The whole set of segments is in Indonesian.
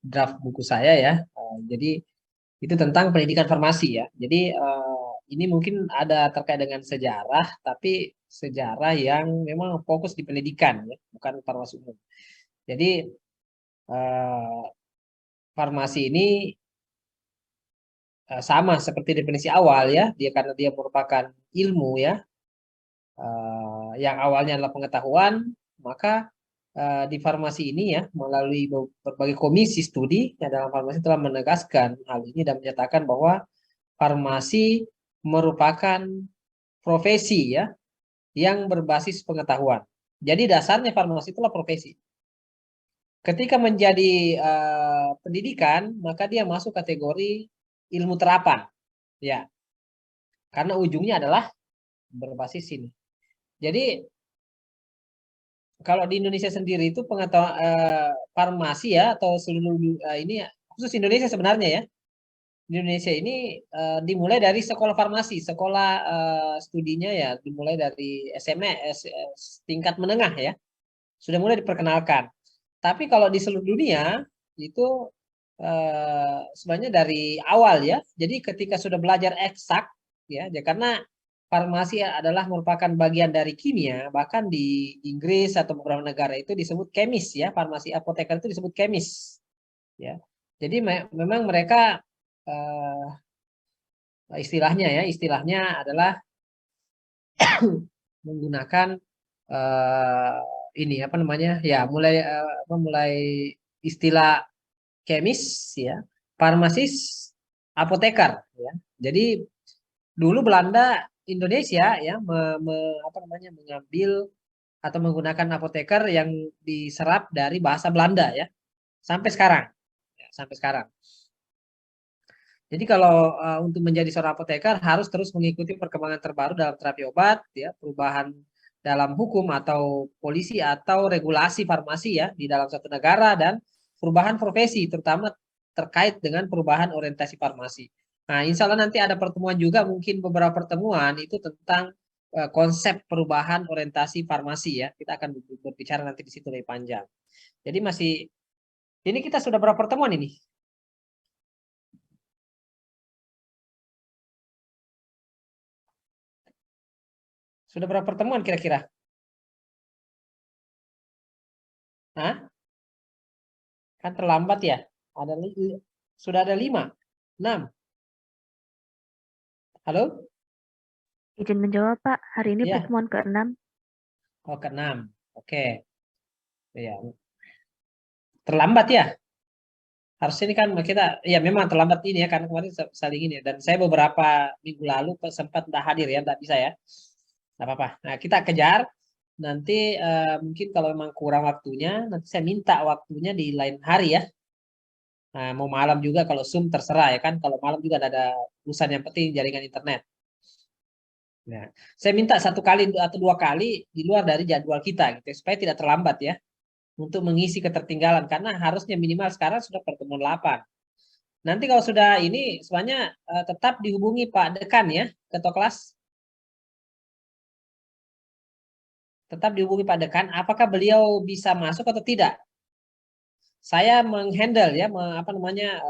draft buku saya ya. Jadi itu tentang pendidikan farmasi ya. Jadi ini mungkin ada terkait dengan sejarah, tapi sejarah yang memang fokus di pendidikan ya, bukan farmasi umum. Jadi eh, farmasi ini sama seperti definisi awal ya, dia karena dia merupakan ilmu ya, yang awalnya adalah pengetahuan, maka di farmasi ini ya melalui berbagai komisi studi yang dalam farmasi telah menegaskan hal ini dan menyatakan bahwa farmasi merupakan profesi ya yang berbasis pengetahuan. Jadi dasarnya farmasi itulah profesi. Ketika menjadi pendidikan, maka dia masuk kategori ilmu terapan, ya, karena ujungnya adalah berbasis ini. Jadi kalau di Indonesia sendiri itu pengetahuan farmasi ya atau seluruh ini khusus Indonesia sebenarnya ya. Di Indonesia ini dimulai dari sekolah farmasi, sekolah studinya ya dimulai dari SMA tingkat menengah ya. Sudah mulai diperkenalkan. Tapi kalau di seluruh dunia itu sebenarnya dari awal ya. Jadi ketika sudah belajar eksak ya, karena farmasi adalah merupakan bagian dari kimia, bahkan di Inggris atau beberapa negara itu disebut kemis ya, farmasi apoteker itu disebut kemis ya. Jadi memang mereka istilahnya adalah menggunakan eh, ini apa namanya ya mulai istilah kemis ya, farmasis, apoteker ya. Jadi dulu Belanda Indonesia ya apa namanya mengambil atau menggunakan apoteker yang diserap dari bahasa Belanda ya sampai sekarang ya, sampai sekarang. Jadi kalau untuk menjadi seorang apoteker harus terus mengikuti perkembangan terbaru dalam terapi obat ya, perubahan dalam hukum atau polisi atau regulasi farmasi ya di dalam satu negara dan perubahan profesi terutama terkait dengan perubahan orientasi farmasi. Nah, insya Allah nanti ada pertemuan juga mungkin beberapa pertemuan itu tentang konsep perubahan orientasi farmasi ya. Kita akan berbicara nanti di situ lebih panjang. Jadi ini kita sudah berapa pertemuan ini? Sudah berapa pertemuan kira-kira? Hah? Kan terlambat ya. Ada sudah ada 5, 6. Halo? Izin menjawab, Pak. Hari ini Ya. pertemuan ke-6. Oh, ke-6. Oke. Ya. Terlambat ya. Harusnya ini kan kita ya memang terlambat ini ya karena kemarin saling ini ya. Dan saya beberapa minggu lalu sempat tidak hadir ya, tidak bisa ya. Tidak apa-apa. Nah, kita kejar. Nanti mungkin kalau memang kurang waktunya, nanti saya minta waktunya di lain hari ya. Nah, mau malam juga kalau Zoom terserah ya kan. Kalau malam juga ada urusan yang penting jaringan internet. Nah, saya minta 1 kali atau 2 kali di luar dari jadwal kita gitu ya, supaya tidak terlambat ya untuk mengisi ketertinggalan karena harusnya minimal sekarang sudah pertemuan 8. Nanti kalau sudah ini semuanya tetap dihubungi Pak Dekan ya, ketua kelas. Tetap dihubungi Pak Dekan apakah beliau bisa masuk atau tidak. Saya menghandle ya apa namanya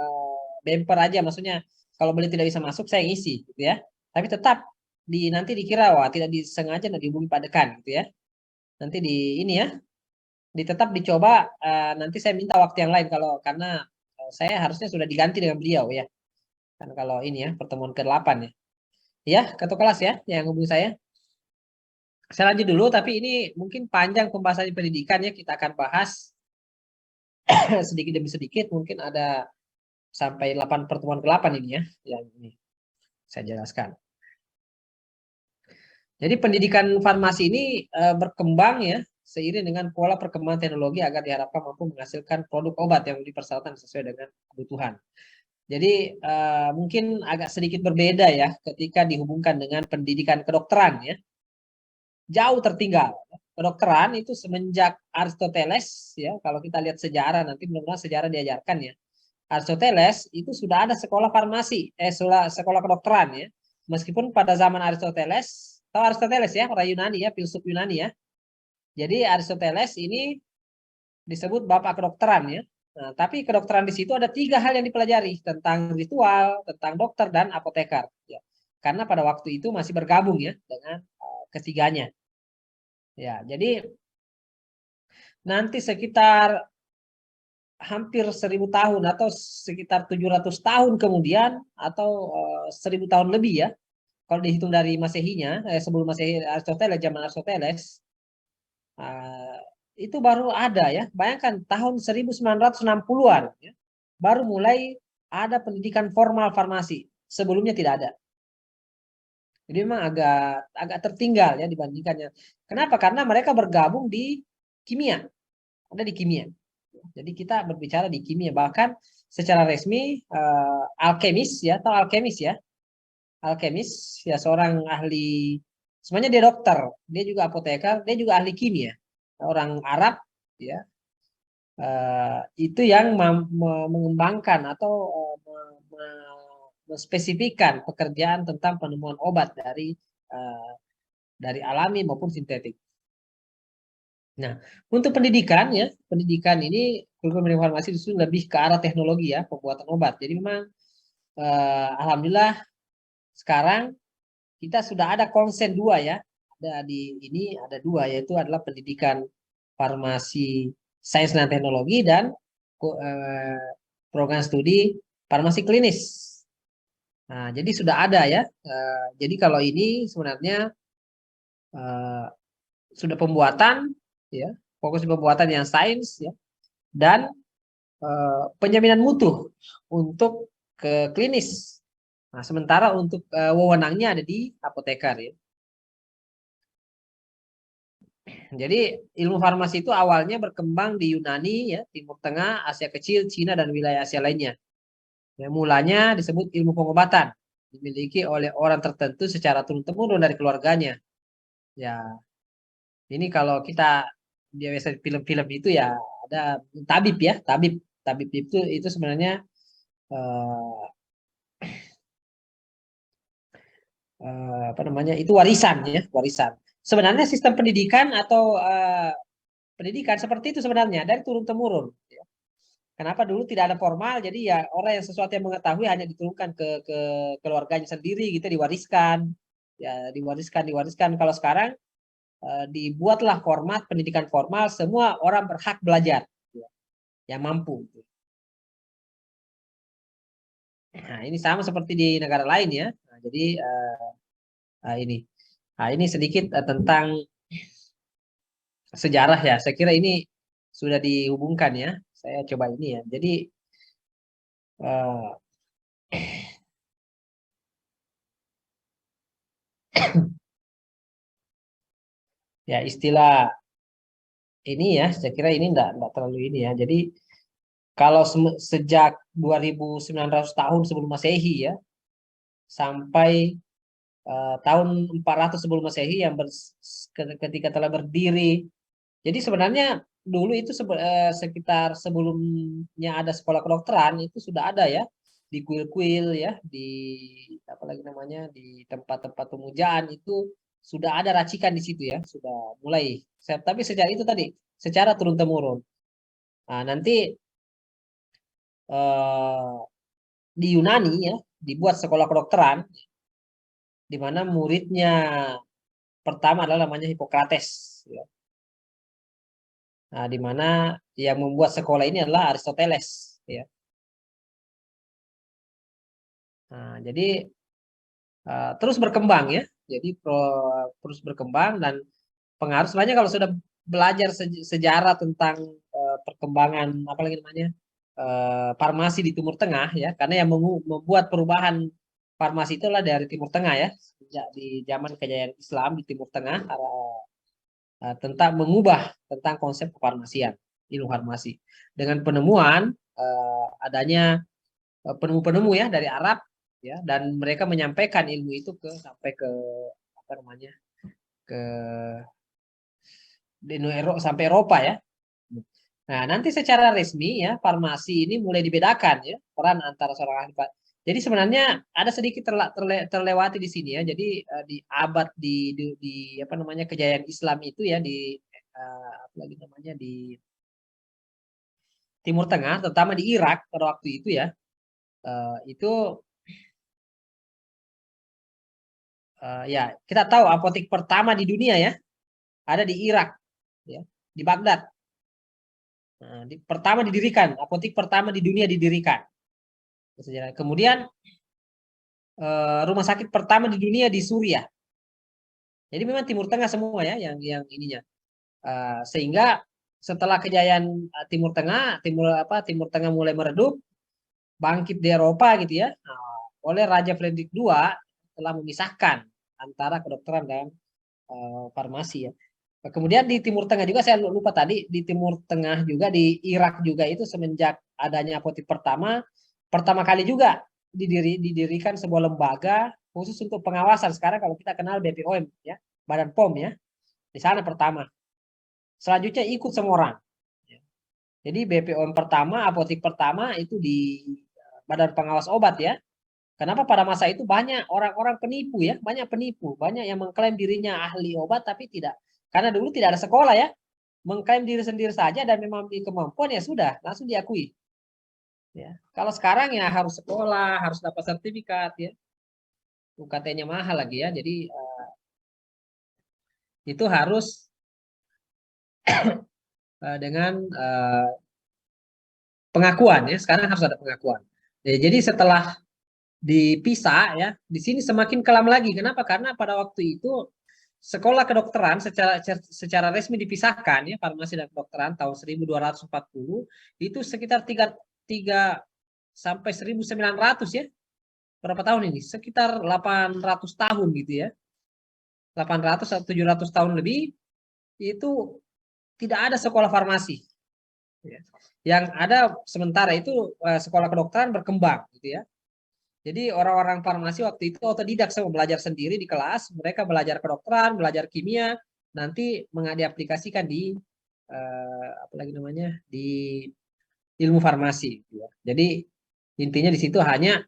bumper aja maksudnya kalau beliau tidak bisa masuk saya ngisi gitu ya. Tapi tetap nanti dikira wah tidak disengaja dihubungi Pak Dekan gitu ya. Nanti di ini ya tetap dicoba nanti saya minta waktu yang lain kalau karena saya harusnya sudah diganti dengan beliau ya kan kalau ini ya pertemuan ke-8 ya ya ketua kelas ya yang hubungi saya lanjut dulu tapi ini mungkin panjang pembahasan pendidikan ya kita akan bahas sedikit demi sedikit mungkin ada sampai 8 pertemuan ke-8 ini ya yang ini saya jelaskan. Jadi pendidikan farmasi ini berkembang ya seiring dengan pola perkembangan teknologi agar diharapkan mampu menghasilkan produk obat yang dipersyaratkan sesuai dengan kebutuhan. Jadi mungkin agak sedikit berbeda ya ketika dihubungkan dengan pendidikan kedokteran ya. Jauh tertinggal. Kedokteran itu semenjak Aristoteles ya, kalau kita lihat sejarah nanti benar-benar sejarah diajarkan ya. Aristoteles itu sudah ada sekolah farmasi, sekolah kedokteran ya. Meskipun pada zaman Aristoteles, tahu Aristoteles ya, orang Yunani ya, filsuf Yunani ya. Jadi Aristoteles ini disebut bapak kedokteran ya. Nah, tapi kedokteran di situ ada 3 hal yang dipelajari tentang ritual, tentang dokter dan apoteker. Ya. Karena pada waktu itu masih bergabung ya dengan ketiganya. Ya, jadi nanti sekitar hampir 1000 tahun atau sekitar 700 tahun kemudian atau 1000 tahun lebih ya. Kalau dihitung dari Masehinya, sebelum Masehi Aristoteles, zaman Aristoteles, eh, itu baru ada ya. Bayangkan tahun 1960-an ya, baru mulai ada pendidikan formal farmasi. Sebelumnya tidak ada. Jadi memang agak agak tertinggal ya dibandingkannya. Kenapa? Karena mereka bergabung di kimia, ada di kimia. Jadi kita berbicara di kimia, bahkan secara resmi alkemis ya, atau alkemis ya, alkemis ya seorang ahli, sebenarnya dia dokter, dia juga apoteker, dia juga ahli kimia, orang Arab ya, itu yang mengembangkan atau menspesifikkan pekerjaan tentang penemuan obat dari alami maupun sintetik. Nah, untuk pendidikan ya, pendidikan ini kurikulum informasi itu lebih ke arah teknologi ya, pembuatan obat. Jadi memang alhamdulillah sekarang kita sudah ada konsen 2 ya. Ada di ini ada 2, yaitu adalah pendidikan farmasi sains dan teknologi dan eh, program studi farmasi klinis. Nah, jadi sudah ada ya. Jadi kalau ini sebenarnya eh, sudah pembuatan ya, fokus di pembuatan yang sains ya, dan penjaminan mutu untuk ke klinis. Nah, sementara untuk wewenangnya ada di apoteker ya. Jadi ilmu farmasi itu awalnya berkembang di Yunani ya, Timur Tengah, Asia Kecil, Cina dan wilayah Asia lainnya. Ya, mulanya disebut ilmu pengobatan, dimiliki oleh orang tertentu secara turun-temurun dari keluarganya. Ya, ini kalau kita biasa di film-film itu ya ada tabib ya, tabib. Tabib itu sebenarnya eh, apa namanya? Itu warisan ya, warisan. Sebenarnya sistem pendidikan atau pendidikan seperti itu sebenarnya dari turun temurun. Ya. Kenapa dulu tidak ada formal? Jadi ya orang yang sesuatu yang mengetahui hanya diturunkan ke keluarganya sendiri gitu, diwariskan, ya diwariskan. Kalau sekarang dibuatlah format pendidikan formal, semua orang berhak belajar, ya, yang mampu. Nah ini sama seperti di negara lain ya. Nah, jadi ini, nah ini sedikit tentang sejarah ya. Saya kira ini sudah dihubungkan ya. Saya coba ini ya. Jadi eh, ya istilah ini ya, saya kira ini enggak terlalu ini ya. Jadi kalau sejak 2900 tahun sebelum Masehi ya, sampai tahun 400 sebelum Masehi yang ketika telah berdiri. Jadi sebenarnya dulu itu sekitar sebelumnya ada sekolah kedokteran itu sudah ada ya, di kuil-kuil ya, di apa lagi namanya, di tempat-tempat pemujaan itu sudah ada racikan di situ ya, sudah mulai. Tapi secara itu tadi, secara turun temurun. Nah, nanti eh, di Yunani ya dibuat sekolah kedokteran di mana muridnya pertama adalah namanya Hippocrates ya. Nah, di mana yang membuat sekolah ini adalah Aristoteles ya. Nah, jadi terus berkembang ya. Jadi terus berkembang dan pengaruh sebenarnya kalau sudah belajar sejarah tentang perkembangan apalagi namanya farmasi di Timur Tengah ya, karena yang membuat perubahan farmasi itulah dari Timur Tengah ya, sejak di zaman kejayaan Islam di Timur Tengah tentang mengubah tentang konsep kefarmasian, ilmu farmasi dengan penemuan adanya penemu-penemu ya dari Arab ya, dan mereka menyampaikan ilmu itu sampai ke apa namanya, ke sampai Eropa ya. Nah, nanti secara resmi ya farmasi ini mulai dibedakan ya peran antara seorang ahli. Jadi sebenarnya ada sedikit terlewati di sini ya. Jadi di abad di apa namanya kejayaan Islam itu ya, di apa lagi namanya, di Timur Tengah, terutama di Irak pada waktu itu ya, itu ya kita tahu apotek pertama di dunia ya ada di Irak, ya, di Baghdad. Nah, pertama didirikan, apotek pertama di dunia didirikan. Kemudian rumah sakit pertama di dunia di Suriah. Jadi memang Timur Tengah semua ya yang ininya. Sehingga setelah kejayaan Timur Tengah mulai meredup, bangkit di Eropa gitu ya. Oleh Raja Frederick II telah memisahkan antara kedokteran dan farmasi ya. Kemudian di Timur Tengah juga saya lupa tadi, di Timur Tengah juga di Irak juga itu semenjak adanya apotek pertama kali juga didirikan sebuah lembaga khusus untuk pengawasan. Sekarang kalau kita kenal BPOM ya, Badan POM ya. Di sana pertama. Selanjutnya ikut semua orang. Jadi BPOM pertama, apotek pertama itu di Badan Pengawas Obat ya. Kenapa pada masa itu banyak orang-orang penipu ya, banyak yang mengklaim dirinya ahli obat tapi tidak. Karena dulu tidak ada sekolah ya, mengklaim diri sendiri saja dan memang memiliki kemampuan ya sudah langsung diakui. Ya. Kalau sekarang ya harus sekolah, harus dapat sertifikat ya, UKT-nya mahal lagi ya, jadi itu harus dengan pengakuan ya. Sekarang harus ada pengakuan. Ya, jadi setelah dipisah ya, di sini semakin kelam lagi. Kenapa? Karena pada waktu itu sekolah kedokteran secara resmi dipisahkan ya, farmasi dan kedokteran tahun 1240 itu sekitar 3 sampai 1900 ya. Berapa tahun ini? Sekitar 800 tahun gitu ya. 800 atau 700 tahun lebih itu tidak ada sekolah farmasi. Ya. Yang ada sementara itu sekolah kedokteran berkembang gitu ya. Jadi orang-orang farmasi waktu itu otodidak, semua belajar sendiri di kelas, mereka belajar kedokteran, belajar kimia, nanti diaplikasikan di apa lagi namanya di ilmu farmasi. Gitu ya. Jadi intinya di situ hanya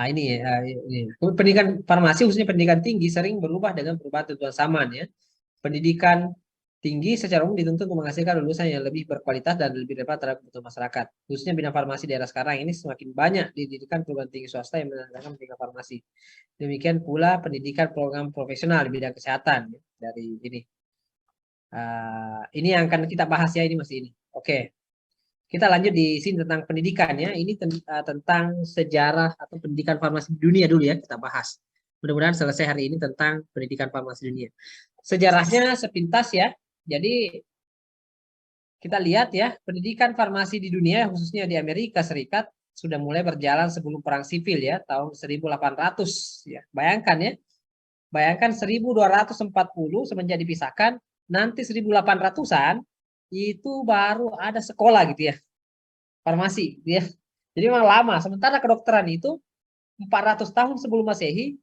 ini. Pendidikan farmasi khususnya pendidikan tinggi sering berubah dengan perubahan tuntutan zaman ya. Pendidikan tinggi secara umum dituntut untuk menghasilkan lulusan yang lebih berkualitas dan lebih relevan terhadap kebutuhan masyarakat. Khususnya bidang farmasi di era sekarang ini semakin banyak didirikan perguruan tinggi swasta yang menandakan pendidikan farmasi. Demikian pula pendidikan program profesional di bidang kesehatan ya, dari ini. Ini yang akan kita bahas ya ini masih ini. Oke. Kita lanjut di sini tentang pendidikan ya. Ini tentang sejarah atau pendidikan farmasi di dunia dulu ya kita bahas. Mudah-mudahan selesai hari ini tentang pendidikan farmasi dunia. Sejarahnya sepintas ya. Jadi kita lihat ya, pendidikan farmasi di dunia khususnya di Amerika Serikat sudah mulai berjalan sebelum perang sipil ya, tahun 1800 ya. Bayangkan ya. Bayangkan 1240 semenjak dipisahkan, nanti 1800-an itu baru ada sekolah gitu ya. Farmasi gitu ya. Jadi memang lama. Sementara kedokteran itu 400 tahun sebelum Masehi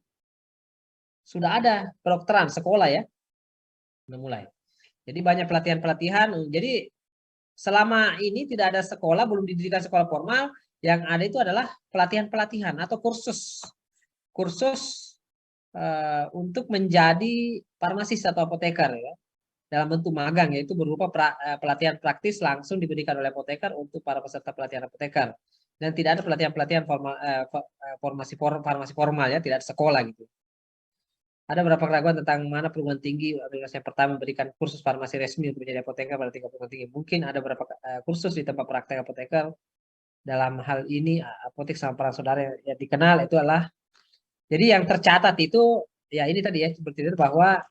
sudah ada kedokteran sekolah ya. Sudah mulai. Jadi banyak pelatihan-pelatihan. Jadi selama ini tidak ada sekolah, belum didirikan sekolah formal, yang ada itu adalah pelatihan-pelatihan atau kursus. Kursus untuk menjadi farmasis atau apoteker ya. Dalam bentuk magang, yaitu berupa pelatihan praktis langsung diberikan oleh apoteker untuk para peserta pelatihan apoteker. Dan tidak ada pelatihan-pelatihan farmasi formal ya, tidak ada sekolah gitu. Ada beberapa keraguan tentang mana perguruan tinggi universitas yang pertama memberikan kursus farmasi resmi untuk menjadi apoteker pada tingkat perguruan tinggi. Mungkin ada beberapa kursus di tempat praktek apoteker. Dalam hal ini apotek sama perang saudara yang dikenal itu adalah, jadi yang tercatat itu ya ini tadi ya seperti itu, bahwa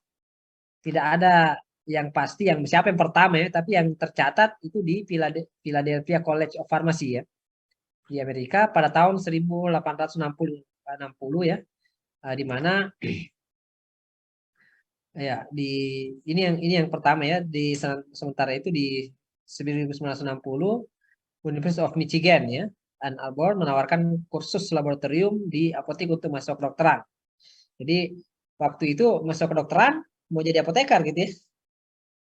tidak ada yang pasti yang siapa yang pertama ya, tapi yang tercatat itu di Philadelphia College of Pharmacy ya di Amerika pada tahun 1860 ya, di mana ya ini yang pertama ya, di sementara itu di 1960 University of Michigan ya Ann Arbor menawarkan kursus laboratorium di apotek untuk masuk kedokteran. Jadi waktu itu masuk kedokteran mau jadi apoteker gitu ya.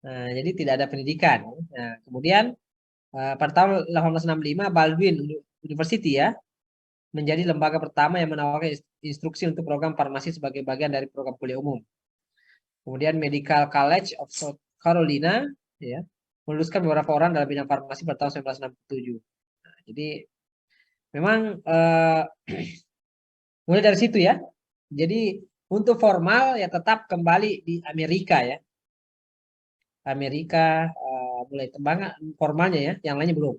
Nah, jadi tidak ada pendidikan. Nah, kemudian pada tahun 1865 Baldwin University ya menjadi lembaga pertama yang menawarkan instruksi untuk program farmasi sebagai bagian dari program kuliah umum. Kemudian Medical College of South Carolina ya meluluskan beberapa orang dalam bidang farmasi pada tahun 1967. Nah, jadi memang mulai dari situ ya. Jadi untuk formal ya tetap kembali di Amerika ya. Amerika mulai tembang formalnya ya, yang lainnya belum.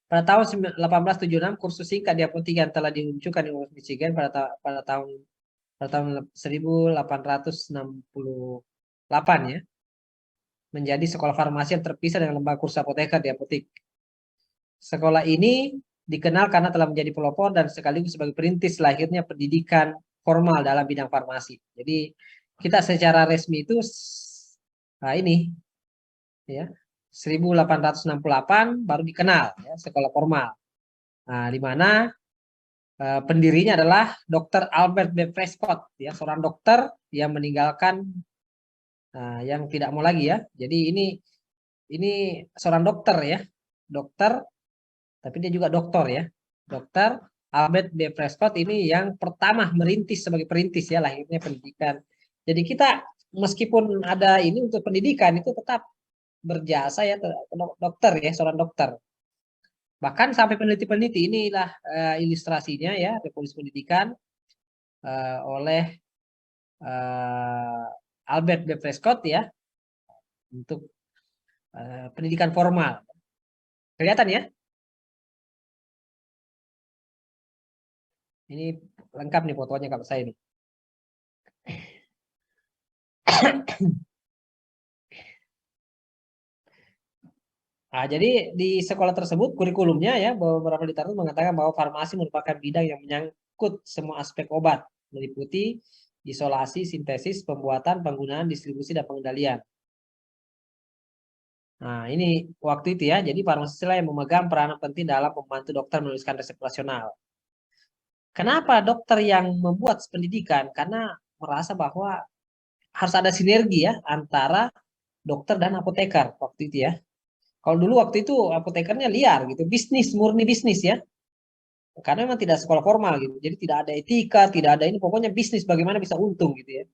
Pada tahun 1876 kursus singkat di apoteker yang telah diluncurkan di Universitas Michigan pada tahun 1868 ya, menjadi sekolah farmasi yang terpisah dengan lembaga kursus apoteker di apotek. Sekolah ini dikenal karena telah menjadi pelopor dan sekaligus sebagai perintis lahirnya pendidikan formal dalam bidang farmasi. Jadi kita secara resmi itu ini ya 1868 baru dikenal ya, sekolah formal. Nah, di mana pendirinya adalah Dr. Albert B. Prescott ya, seorang dokter yang meninggalkan yang tidak mau lagi ya. Jadi ini seorang dokter ya. Dokter tapi dia juga doktor ya. Dokter Albert B. Prescott ini yang pertama merintis sebagai perintis ya lahirnya pendidikan. Jadi kita meskipun ada ini untuk pendidikan itu tetap berjasa ya dokter ya, seorang dokter. Bahkan sampai peneliti-peneliti inilah ilustrasinya ya, revolusi pendidikan oleh Albert B. Prescott ya untuk pendidikan formal. Kelihatan ya? Ini lengkap nih fotonya kalau saya nih. Nah, jadi di sekolah tersebut kurikulumnya ya beberapa literatur mengatakan bahwa farmasi merupakan bidang yang menyangkut semua aspek obat, meliputi isolasi, sintesis, pembuatan, penggunaan, distribusi, dan pengendalian. Nah, ini waktu itu ya, jadi farmasi yang memegang peranan penting dalam membantu dokter menuliskan resep rasional. Kenapa dokter yang membuat pendidikan? Karena merasa bahwa harus ada sinergi ya antara dokter dan apoteker waktu itu ya. Kalau dulu waktu itu apotekernya liar gitu, bisnis, murni bisnis ya. Karena memang tidak sekolah formal gitu. Jadi tidak ada etika, tidak ada ini, pokoknya bisnis bagaimana bisa untung gitu ya.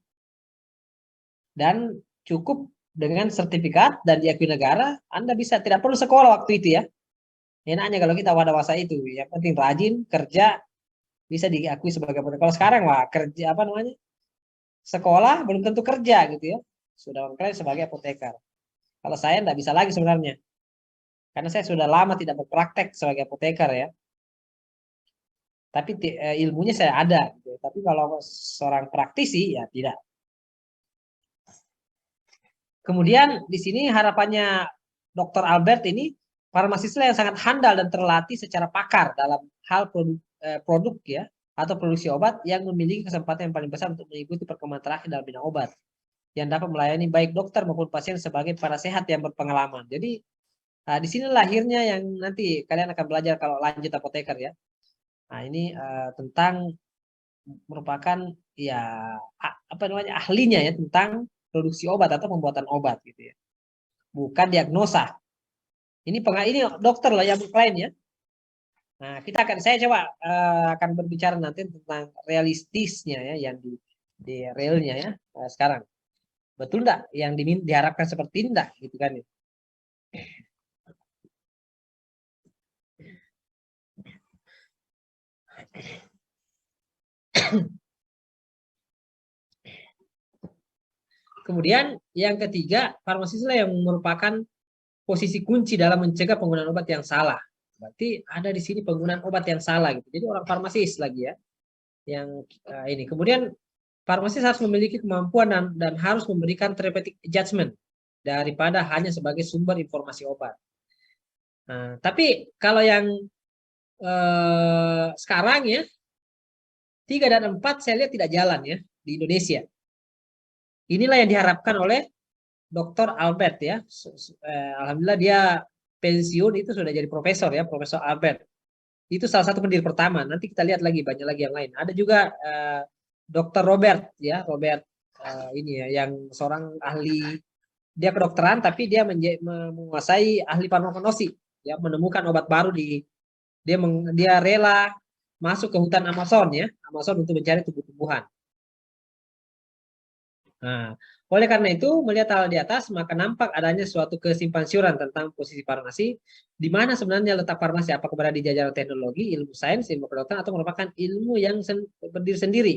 Dan cukup dengan sertifikat dan diakui negara, Anda bisa tidak perlu sekolah waktu itu ya. Enaknya kalau kita pada masa itu, yang penting rajin, kerja, bisa diakui sebagai apoteker. Kalau sekarang wah kerja apa namanya? Sekolah belum tentu kerja gitu ya. Sudah mengklaim sebagai apoteker. Kalau saya tidak bisa lagi sebenarnya. Karena saya sudah lama tidak berpraktek sebagai apoteker ya. Tapi ilmunya saya ada. Gitu. Tapi kalau seorang praktisi ya tidak. Kemudian di sini harapannya Dr. Albert ini farmasislah yang sangat handal dan terlatih secara pakar dalam hal produk ya atau produksi obat yang memiliki kesempatan yang paling besar untuk mengikuti perkembangan terakhir dalam bidang obat yang dapat melayani baik dokter maupun pasien sebagai penasehat yang berpengalaman. Jadi di sini lahirnya yang nanti kalian akan belajar kalau lanjut apoteker ya. Nah ini tentang merupakan ya apa namanya ahlinya ya tentang produksi obat atau pembuatan obat gitu ya. Bukan diagnosa. Ini dokter lah yang berklaim ya. Nah, saya coba akan berbicara nanti tentang realistisnya ya yang di realnya ya sekarang. Betul enggak yang diharapkan seperti ini enggak gitu kan ya. Kemudian yang ketiga, farmasislah yang merupakan posisi kunci dalam mencegah penggunaan obat yang salah. Berarti ada di sini penggunaan obat yang salah gitu. Jadi orang farmasis lagi ya yang ini. Kemudian farmasis harus memiliki kemampuan dan harus memberikan therapeutic judgment daripada hanya sebagai sumber informasi obat. Nah, tapi kalau yang sekarang ya 3 dan 4 saya lihat tidak jalan ya di Indonesia. Inilah yang diharapkan oleh Dr. Albert ya. Alhamdulillah dia pensiun itu sudah jadi profesor ya, Profesor Albert. Itu salah satu pendiri pertama. Nanti kita lihat lagi banyak lagi yang lain. Ada juga Dr. Robert ya, Robert ini ya yang seorang ahli dia kedokteran tapi dia menguasai ahli farmakologi ya, menemukan obat baru dia rela masuk ke hutan Amazon ya, Amazon untuk mencari tumbuh-tumbuhan. Nah, Oleh karena itu, melihat hal di atas, maka nampak adanya suatu kesimpang siuran tentang posisi farmasi, di mana sebenarnya letak farmasi, apakah berada di jajaran teknologi, ilmu sains, ilmu kedokteran, atau merupakan ilmu yang berdiri sendiri.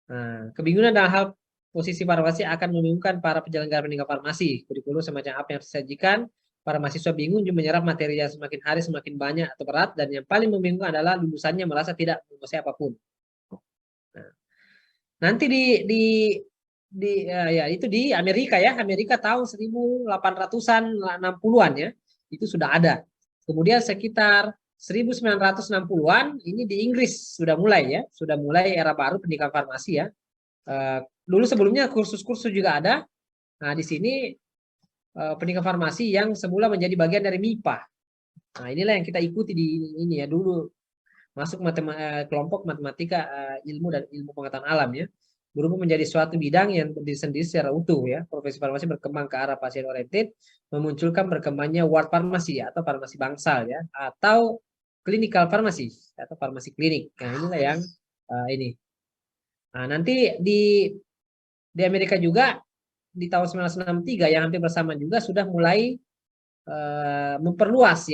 Nah, kebingungan dalam hal posisi farmasi akan membingungkan para penyelenggara pendidikan farmasi. Kurikulum semacam apa yang disajikan, para mahasiswa bingung juga menyerap materi yang semakin hari semakin banyak atau berat, dan yang paling membingungkan adalah lulusannya merasa tidak menguasai apapun. Nah, nanti ya itu di Amerika ya, Amerika tahun 1860-an 60-an ya, itu sudah ada. Kemudian sekitar 1960-an ini di Inggris sudah mulai ya, sudah mulai era baru pendidikan farmasi ya. Dulu sebelumnya kursus-kursus juga ada. Nah, di sini pendidikan farmasi yang semula menjadi bagian dari MIPA. Nah, inilah yang kita ikuti di ini ya, dulu masuk kelompok matematika, ilmu dan ilmu pengetahuan alam ya, berubah menjadi suatu bidang yang berdiri sendiri secara utuh ya. Profesi farmasi berkembang ke arah pasien oriented, memunculkan berkembangnya ward farmasi ya, atau farmasi bangsal ya, atau clinical farmasi atau farmasi klinik. Nah, inilah yang ini. Nah, nanti di Amerika juga di tahun 1963 yang hampir bersama juga sudah mulai memperluas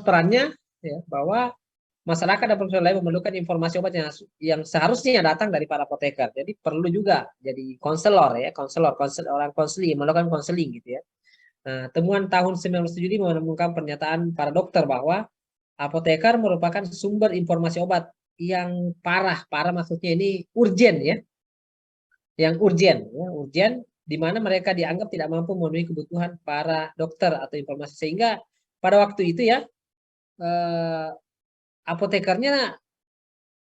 perannya ya, bahwa masyarakat dan profesional lain memerlukan informasi obat yang seharusnya datang dari para apoteker. Jadi perlu juga jadi konselor ya, orang konseling, melakukan konseling gitu ya. Nah, temuan tahun 1975 menemukan pernyataan para dokter bahwa apoteker merupakan sumber informasi obat yang parah maksudnya ini urgen ya, yang urgen ya, urgen di mana mereka dianggap tidak mampu memenuhi kebutuhan para dokter atau informasi, sehingga pada waktu itu ya apotekernya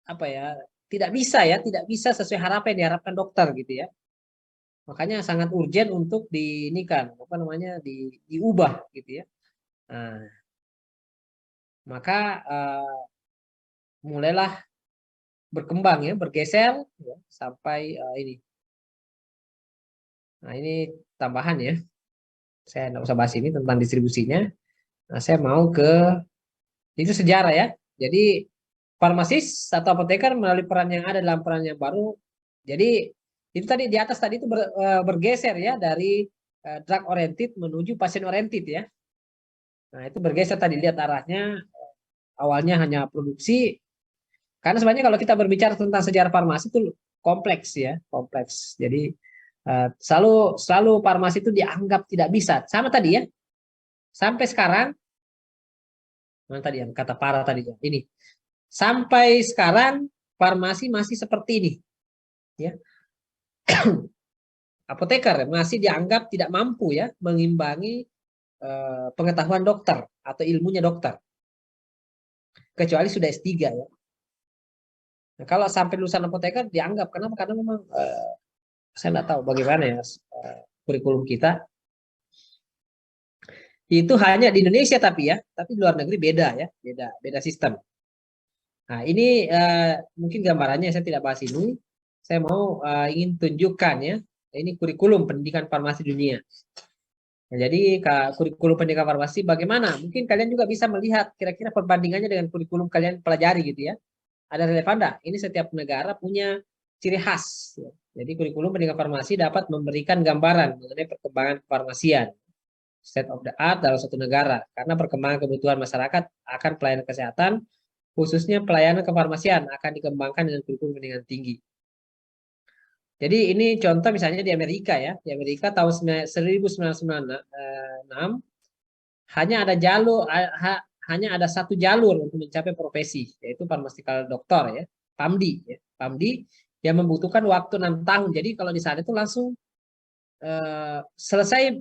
apa ya, tidak bisa sesuai harapan yang diharapkan dokter gitu ya. Makanya sangat urgent untuk apa namanya, diubah gitu ya. Nah, maka mulailah berkembang ya, bergeser ya, sampai ini. Nah, ini tambahan ya. Saya nggak usah bahas ini tentang distribusinya. Nah, saya mau ke itu sejarah ya. Jadi farmasis atau apoteker melalui peran yang ada dalam peran yang baru. Jadi itu tadi di atas tadi itu bergeser ya dari drug oriented menuju pasien oriented ya. Nah, itu bergeser tadi, lihat arahnya, awalnya hanya produksi. Karena sebenarnya kalau kita berbicara tentang sejarah farmasi itu kompleks ya, kompleks. Jadi selalu farmasi itu dianggap tidak bisa. Sama tadi ya. Sampai sekarang, mana tadi yang kata para tadi ya, ini. Sampai sekarang farmasi masih seperti ini ya. Apoteker masih dianggap tidak mampu ya mengimbangi pengetahuan dokter atau ilmunya dokter, kecuali sudah S3 ya. Nah, kalau sampai lulusan apoteker dianggap, kenapa? Karena memang saya nggak tahu bagaimana ya kurikulum kita itu hanya di Indonesia, tapi di luar negeri beda ya, beda sistem. Nah, ini mungkin gambarannya, saya tidak bahas ini. Saya mau ingin tunjukkan ya, ini kurikulum pendidikan farmasi dunia. Nah, jadi kurikulum pendidikan farmasi bagaimana? Mungkin kalian juga bisa melihat kira-kira perbandingannya dengan kurikulum kalian pelajari gitu ya. Ada relevan enggak? Ini setiap negara punya ciri khas. Ya. Jadi kurikulum pendidikan farmasi dapat memberikan gambaran mengenai perkembangan kefarmasian, state of the art dalam suatu negara, karena perkembangan kebutuhan masyarakat akan pelayanan kesehatan, khususnya pelayanan kefarmasian akan dikembangkan dengan kurikulum pendidikan tinggi. Jadi ini contoh misalnya di Amerika ya. Di Amerika tahun 1996 hanya ada satu jalur untuk mencapai profesi, yaitu pharmaceutical doctor ya, PAMDI ya. PAMDI yang membutuhkan waktu 6 tahun. Jadi kalau di sana itu langsung selesai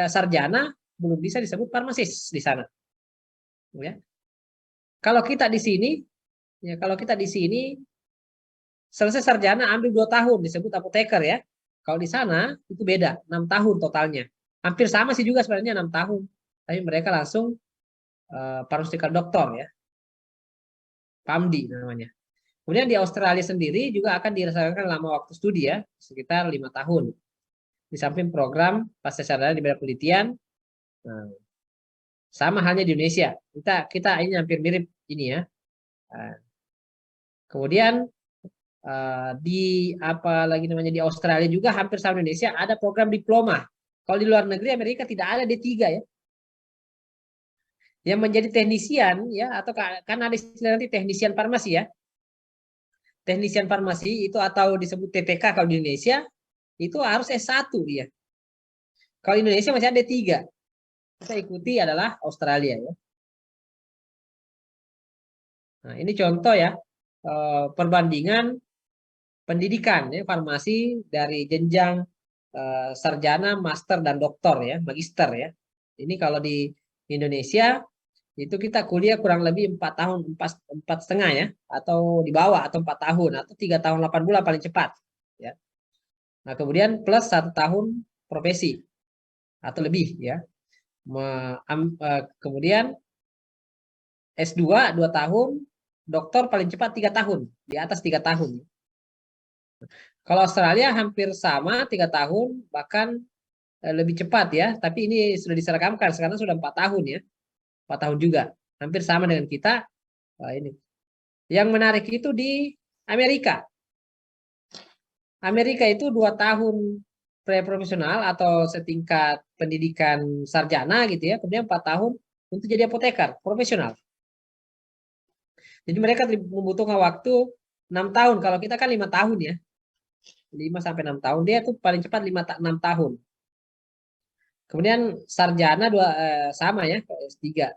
sarjana belum bisa disebut farmasis di sana. Ya. Kalau kita di sini selesai sarjana ambil 2 tahun disebut apoteker ya. Kalau di sana itu beda, 6 tahun totalnya. Hampir sama sih juga sebenarnya 6 tahun. Tapi mereka langsung pharmaceutical doctor ya. PAMDI namanya. Kemudian di Australia sendiri juga akan dirasakan lama waktu studi ya, sekitar 5 tahun. Di samping program pasca sarjana di bidang penelitian. Nah, sama halnya di Indonesia. Kita ini hampir mirip ini ya. Kemudian Di apa lagi namanya di Australia juga hampir sama Indonesia ada program diploma. Kalau di luar negeri Amerika tidak ada D3 ya. Yang menjadi teknisian ya atau kan ada istilah nanti teknisian farmasi ya. Teknisian farmasi itu atau disebut TTK kalau di Indonesia itu harus S1 dia. Kalau di Indonesia masih ada D3. Kita ikuti adalah Australia ya. Nah, ini contoh ya perbandingan pendidikan ya farmasi dari jenjang sarjana, master dan doktor ya, magister ya. Ini kalau di Indonesia itu kita kuliah kurang lebih 4 tahun, empat setengah ya, atau di bawah atau 4 tahun atau 3 tahun 8 bulan paling cepat ya. Nah kemudian plus 1 tahun profesi atau lebih ya. Kemudian S2 2 tahun, doktor paling cepat 3 tahun, di atas 3 tahun. Kalau Australia hampir sama 3 tahun, bahkan lebih cepat ya. Tapi ini sudah diseragamkan sekarang sudah 4 tahun ya, 4 tahun juga, hampir sama dengan kita. Ini yang menarik itu di Amerika. Amerika itu 2 tahun pre-profesional atau setingkat pendidikan sarjana gitu ya, kemudian 4 tahun untuk jadi apoteker profesional. Jadi mereka membutuhkan waktu 6 tahun. Kalau kita kan 5 tahun ya, 5 sampai 6 tahun. Dia tuh paling cepat 6 tahun. Kemudian sarjana sama ya, S3.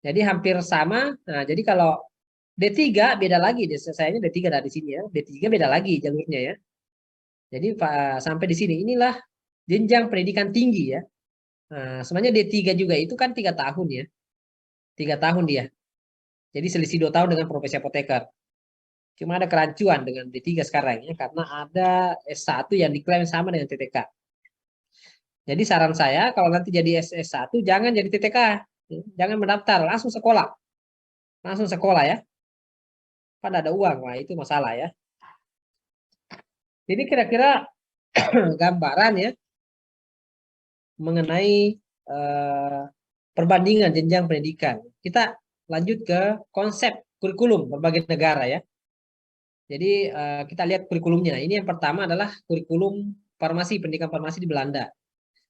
Jadi hampir sama. Nah, jadi kalau D3 beda lagi. Sayangnya D3 dari sini ya. D3 beda lagi jalurnya ya. Jadi sampai di sini inilah jenjang pendidikan tinggi ya. Nah, sebenarnya D3 juga itu kan 3 tahun ya. 3 tahun dia. Jadi selisih 2 tahun dengan profesi apoteker. Cuma ada kerancuan dengan D3 sekarang ya. Karena ada S1 yang diklaim sama dengan TTK. Jadi saran saya kalau nanti jadi S1 jangan jadi TTK. Jangan mendaftar, langsung sekolah. Langsung sekolah ya. Kan ada uang, wah itu masalah ya. Jadi kira-kira gambaran ya mengenai perbandingan jenjang pendidikan. Kita lanjut ke konsep kurikulum berbagai negara ya. Jadi kita lihat kurikulumnya. Ini yang pertama adalah kurikulum farmasi, pendidikan farmasi di Belanda.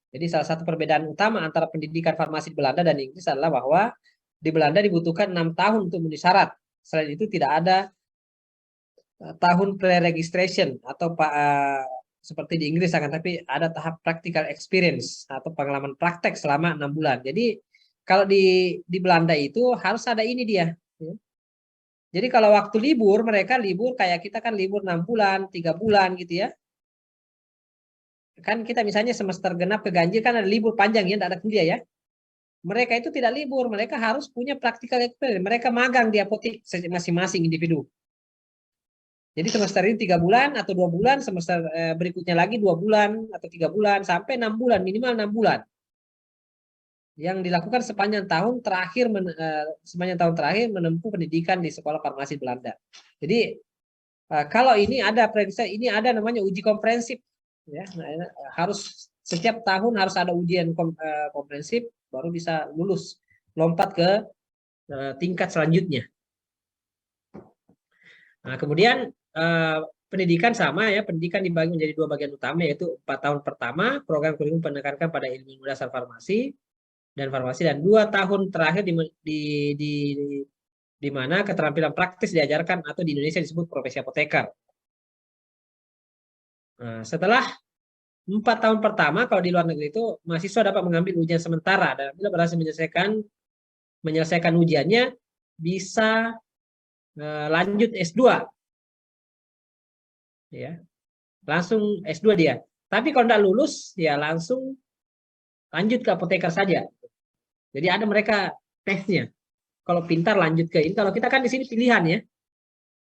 Jadi salah satu perbedaan utama antara pendidikan farmasi di Belanda dan Inggris adalah bahwa di Belanda dibutuhkan 6 tahun untuk memenuhi syarat. Selain itu tidak ada tahun pre-registration atau seperti di Inggris akan tapi ada tahap practical experience atau pengalaman praktek selama 6 bulan. Jadi kalau di Belanda itu harus ada ini dia. Ya. Jadi kalau waktu libur mereka libur kayak kita kan libur 6 bulan, 3 bulan gitu ya. Kan kita misalnya semester genap ke ganjil kan ada libur panjang ya, tidak ada kuliah ya. Mereka itu tidak libur, mereka harus punya practical experience. Mereka magang di apotek masing-masing individu. Jadi semester ini 3 bulan atau 2 bulan, semester berikutnya lagi 2 bulan atau 3 bulan sampai 6 bulan, minimal 6 bulan. Yang dilakukan sepanjang tahun terakhir menempuh pendidikan di sekolah farmasi Belanda. Jadi kalau ini ada prediksi, ini ada namanya uji komprehensif, ya, harus setiap tahun harus ada ujian komprehensif baru bisa lulus, lompat ke tingkat selanjutnya. Nah, kemudian pendidikan sama ya, pendidikan dibagi menjadi 2 bagian utama yaitu 4 tahun pertama program kurikulum menekankan pada ilmu dasar farmasi dan 2 tahun terakhir di mana keterampilan praktis diajarkan atau di Indonesia disebut profesi apoteker. Nah, setelah 4 tahun pertama kalau di luar negeri itu mahasiswa dapat mengambil ujian sementara dan bila berhasil menyelesaikan ujiannya bisa lanjut S2 ya. Langsung S2 dia. Tapi kalau tidak lulus ya langsung lanjut ke apoteker saja. Jadi ada mereka tesnya. Kalau pintar lanjut ke ini. Kalau kita kan di sini pilihan ya.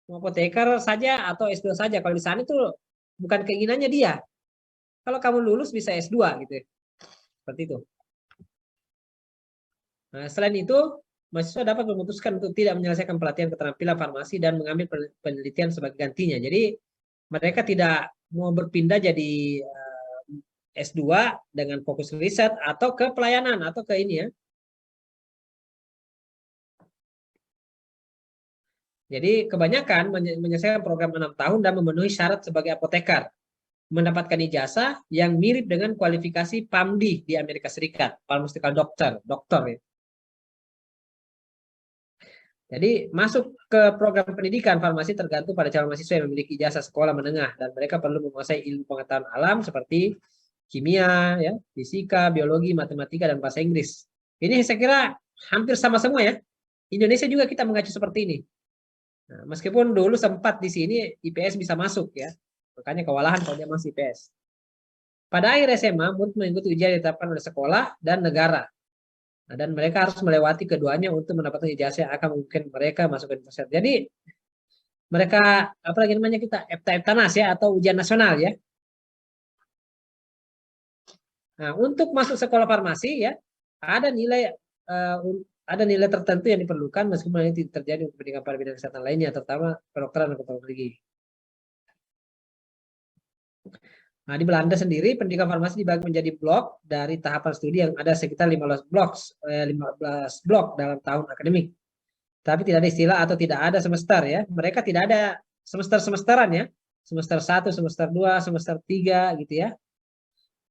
Mau apoteker saja atau S2 saja. Kalau di sana itu bukan keinginannya dia. Kalau kamu lulus bisa S2 gitu. Seperti itu. Nah, selain itu, mahasiswa dapat memutuskan untuk tidak menyelesaikan pelatihan keterampilan farmasi dan mengambil penelitian sebagai gantinya. Jadi mereka tidak mau berpindah jadi S2 dengan fokus riset atau ke pelayanan atau ke ini ya. Jadi kebanyakan menyelesaikan program 6 tahun dan memenuhi syarat sebagai apoteker, mendapatkan ijazah yang mirip dengan kualifikasi PAMD di Amerika Serikat, pharmaceutical dokter ya. Jadi masuk ke program pendidikan farmasi tergantung pada calon mahasiswa yang memiliki ijazah sekolah menengah dan mereka perlu menguasai ilmu pengetahuan alam seperti kimia, ya, fisika, biologi, matematika dan bahasa Inggris. Ini saya kira hampir sama semua ya. Indonesia juga kita mengacu seperti ini. Nah, meskipun dulu sempat di sini IPS bisa masuk ya, makanya kewalahan kalau dia masih IPS. Pada akhir SMA, murid mengikuti ujian yang ditetapkan oleh sekolah dan negara. Nah, dan mereka harus melewati keduanya untuk mendapatkan ijazah yang akan memungkinkan mereka masuk ke universitas. Jadi mereka apa lagi namanya kita EPTA-EPTANAS ya atau ujian nasional ya. Nah, untuk masuk sekolah farmasi ya ada nilai tertentu yang diperlukan meskipun ini terjadi untuk pendidikan pada bidang kesehatan lainnya terutama kedokteran dan kedokteran gigi. Nah, di Belanda sendiri pendidikan farmasi dibagi menjadi blok dari tahapan studi yang ada sekitar 15 blok dalam tahun akademik. Tapi tidak ada istilah atau tidak ada semester ya. Mereka tidak ada semester-semesteran ya. Semester 1, semester 2, semester 3 gitu ya.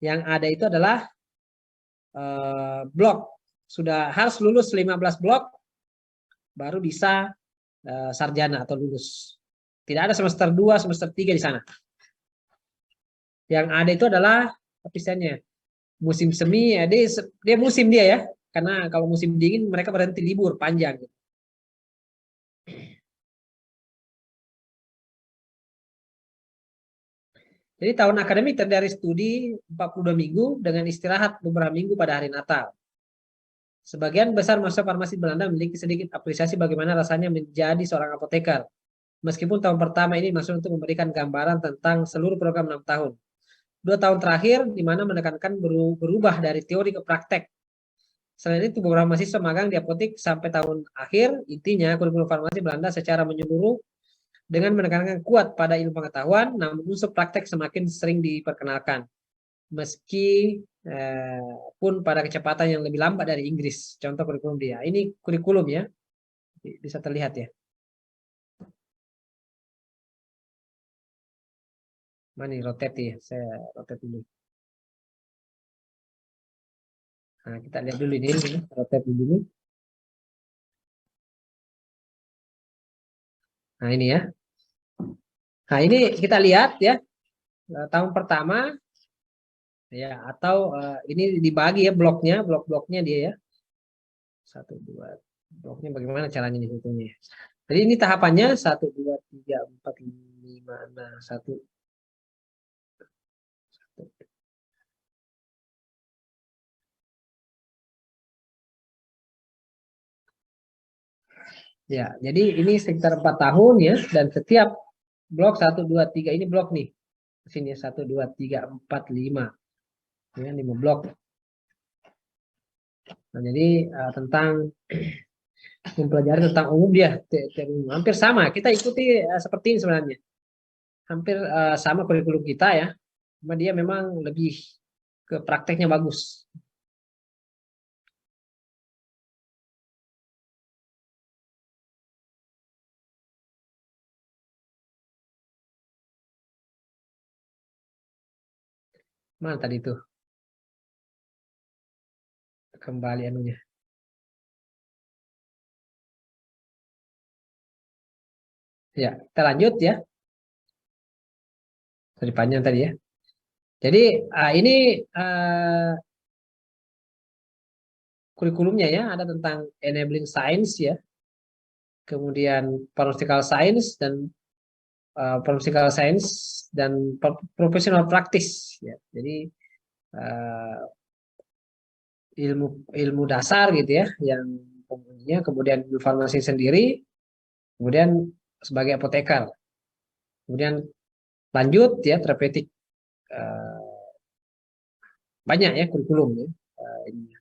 Yang ada itu adalah blok. Sudah harus lulus 15 blok baru bisa sarjana atau lulus. Tidak ada semester 2, semester 3 di sana. Yang ada itu adalah misalnya musim semi ya, dia musim dia ya. Karena kalau musim dingin mereka berhenti libur panjang gitu. Jadi tahun akademik terdiri dari studi 42 minggu dengan istirahat beberapa minggu pada hari Natal. Sebagian besar mahasiswa farmasi Belanda memiliki sedikit apresiasi bagaimana rasanya menjadi seorang apoteker. Meskipun tahun pertama ini masuk untuk memberikan gambaran tentang seluruh program 6 tahun. 2 tahun terakhir di mana menekankan berubah dari teori ke praktek. Selain itu beberapa mahasiswa magang di apotek sampai tahun akhir. Intinya kurikulum farmasi Belanda secara menyeluruh dengan menekankan kuat pada ilmu pengetahuan, namun unsur praktek semakin sering diperkenalkan. Meski pun pada kecepatan yang lebih lambat dari Inggris. Contoh kurikulum dia. Ini kurikulum ya. Bisa terlihat ya. Mana nih rotate ya? Saya rotate dulu. Nah, kita lihat dulu ini rotate dulu ini. Nah, ini ya. Nah, ini kita lihat ya. Tahun pertama ya atau ini dibagi ya blok-bloknya dia ya. 1 2 bloknya bagaimana caranya dihitungnya. Jadi ini tahapannya 1 2 3 4 5 6 1. Ya, jadi ini sekitar 4 tahun ya dan setiap blok 1 2 3 ini blok nih. Sini 1 2 3 4 5. Ya, 5 blok. Nah, jadi tentang mempelajari tentang umum dia hampir sama. Kita ikuti seperti ini sebenarnya. Hampir sama kurikulum kita ya. Cuma dia memang lebih ke prakteknya bagus. Mana tadi itu? Kembali anunya. Ya, kita lanjut ya. Tadi panjang tadi ya. Jadi ini kurikulumnya ya, ada tentang enabling science ya. Kemudian pharmaceutical science dan pharmaceutical science dan professional practice ya. Jadi ilmu dasar gitu ya yang umumnya, kemudian farmasi sendiri, kemudian sebagai apoteker, kemudian lanjut ya terapeutik banyak ya kurikulum ya ini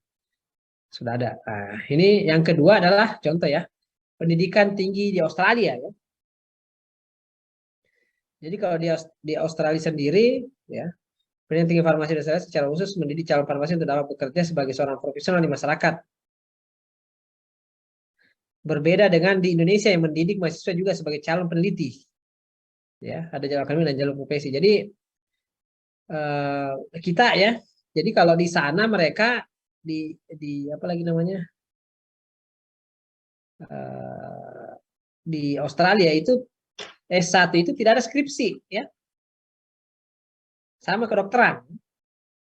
sudah ada. Nah, ini yang kedua adalah contoh ya pendidikan tinggi di Australia ya. Jadi kalau di Australia sendiri ya pendidikan tinggi farmasi di Australia secara khusus mendidik calon farmasi untuk dapat bekerja sebagai seorang profesional di masyarakat. Berbeda dengan di Indonesia yang mendidik mahasiswa juga sebagai calon peneliti. Ya, ada jalur akademik dan jalur profesi. Jadi kita ya, jadi kalau di sana mereka di apa lagi namanya, di Australia itu S1 itu tidak ada skripsi ya, sama kedokteran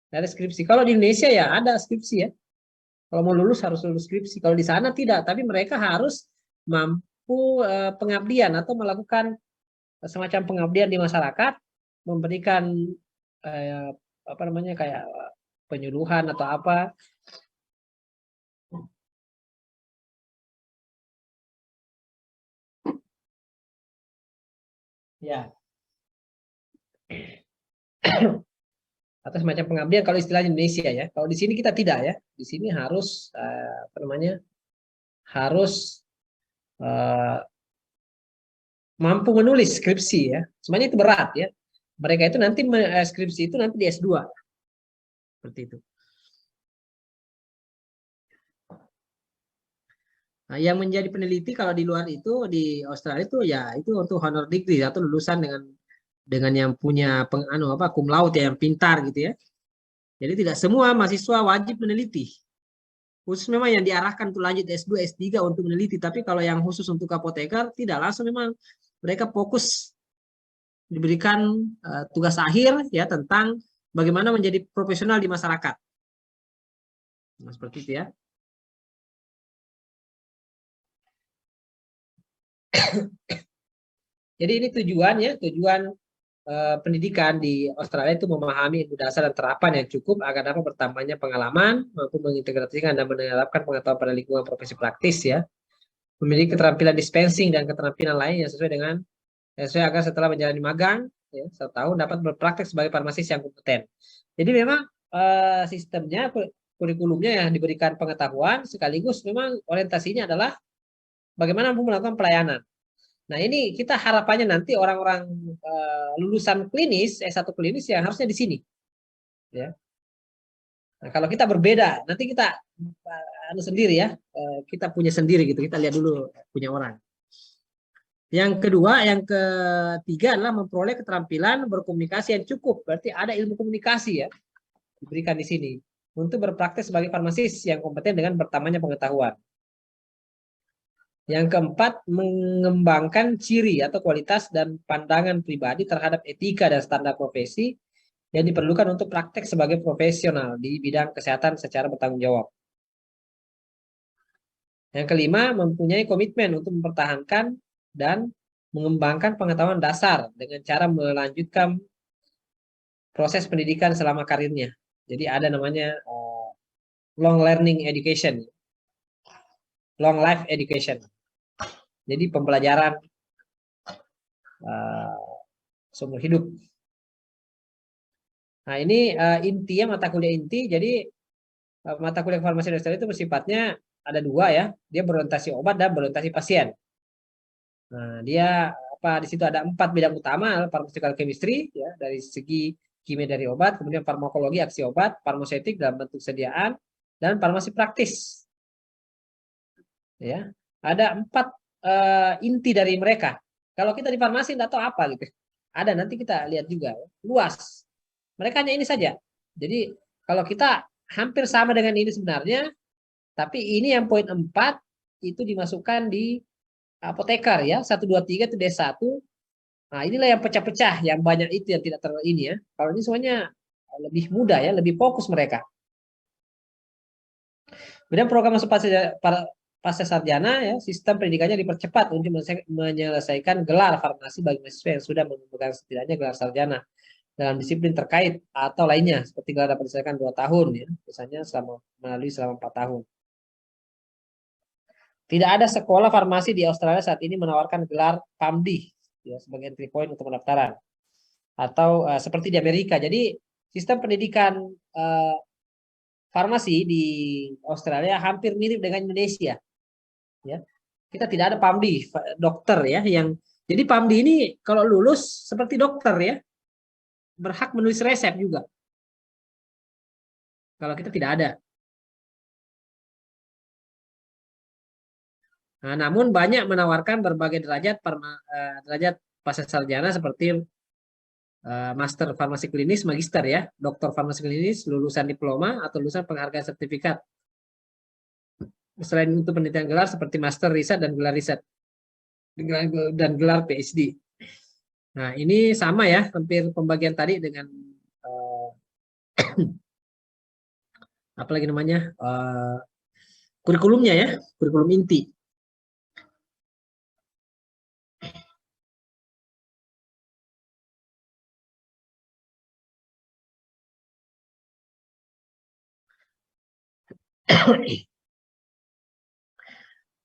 tidak ada skripsi. Kalau di Indonesia ya ada skripsi ya, kalau mau lulus harus lulus skripsi. Kalau di sana tidak, tapi mereka harus mampu pengabdian atau melakukan semacam pengabdian di masyarakat, memberikan eh, apa namanya kayak penyuluhan atau apa. Ya, atau semacam pengabdian kalau istilah Indonesia ya. Kalau di sini kita tidak ya. Di sini harus apa namanya? Harus eh, mampu menulis skripsi ya. Semuanya itu berat ya. Mereka itu nanti skripsi itu nanti di S2 seperti itu. Nah, yang menjadi peneliti kalau di luar itu di Australia itu ya itu untuk honor degree atau lulusan dengan yang punya cum laude ya, yang pintar gitu ya. Jadi tidak semua mahasiswa wajib meneliti. Khusus memang yang diarahkan untuk lanjut S2, S3 untuk meneliti. Tapi kalau yang khusus untuk apoteker tidak langsung, memang mereka fokus diberikan tugas akhir ya tentang bagaimana menjadi profesional di masyarakat. Nah, seperti itu ya. Jadi ini tujuan pendidikan di Australia itu memahami ilmu dasar dan terapan yang cukup agar dapat bertambahnya pengalaman, mampu mengintegrasikan dan menerapkan pengetahuan pada lingkungan profesi praktis ya, memiliki keterampilan dispensing dan keterampilan lain yang sesuai agar setelah menjalani magang ya, 1 tahun dapat berpraktek sebagai farmasis yang kompeten. Jadi memang sistemnya kurikulumnya yang diberikan pengetahuan sekaligus memang orientasinya adalah bagaimana mampu melakukan pelayanan. Nah, ini kita harapannya nanti orang-orang lulusan klinis, S1 klinis yang harusnya di sini. Ya. Nah, kalau kita berbeda, nanti kita sendiri ya, kita punya sendiri gitu. Kita lihat dulu punya orang. Yang kedua, yang ketiga adalah memperoleh keterampilan berkomunikasi yang cukup. Berarti ada ilmu komunikasi ya, diberikan di sini. Untuk berpraktek sebagai farmasis yang kompeten dengan bertambahnya pengetahuan. Yang keempat, mengembangkan ciri atau kualitas dan pandangan pribadi terhadap etika dan standar profesi yang diperlukan untuk praktek sebagai profesional di bidang kesehatan secara bertanggung jawab. Yang kelima, mempunyai komitmen untuk mempertahankan dan mengembangkan pengetahuan dasar dengan cara melanjutkan proses pendidikan selama karirnya. Jadi ada namanya long learning education, long life education. Jadi pembelajaran seumur hidup. Nah, ini intinya mata kuliah inti. Jadi mata kuliah farmasi dokter itu bersifatnya ada 2 ya. Dia berorientasi obat dan berorientasi pasien. Nah, dia apa di situ ada 4 bidang utama, pharmaceutical chemistry ya dari segi kimia dari obat, kemudian farmakologi aksi obat, farmaseutik dalam bentuk sediaan, dan farmasi praktis. Ya. Ada 4 inti dari mereka. Kalau kita di farmasi tidak tahu apa gitu. Ada, nanti kita lihat juga. Luas. Mereka hanya ini saja. Jadi kalau kita hampir sama dengan ini sebenarnya, tapi ini yang poin 4 itu dimasukkan di apoteker ya. 1, 2, 3 itu D1. Nah, inilah yang pecah-pecah, yang banyak itu yang tidak ini ya. Kalau ini semuanya lebih mudah ya, lebih fokus mereka. Kemudian program masuk pasca sarjana ya, sistem pendidikannya dipercepat untuk menyelesaikan gelar farmasi bagi mahasiswa yang sudah memegang setidaknya gelar sarjana dalam disiplin terkait atau lainnya, seperti gelar dapat diselesaikan 2 tahun ya, misalnya selama 4 tahun. Tidak ada sekolah farmasi di Australia saat ini menawarkan gelar PharmD ya, sebagai entry point untuk pendaftaran. Atau seperti di Amerika. Jadi sistem pendidikan farmasi di Australia hampir mirip dengan Indonesia. Ya, kita tidak ada PharmD dokter ya yang. Jadi PharmD ini kalau lulus seperti dokter ya, berhak menulis resep juga. Kalau kita tidak ada. Nah, namun banyak menawarkan berbagai derajat pasca sarjana seperti master farmasi klinis, magister ya, doktor farmasi klinis, lulusan diploma atau lulusan penghargaan sertifikat. Selain itu penelitian gelar seperti master riset dan gelar riset dan gelar PhD. Nah, ini sama ya, hampir pembagian tadi dengan apa lagi namanya? Kurikulumnya ya, kurikulum inti.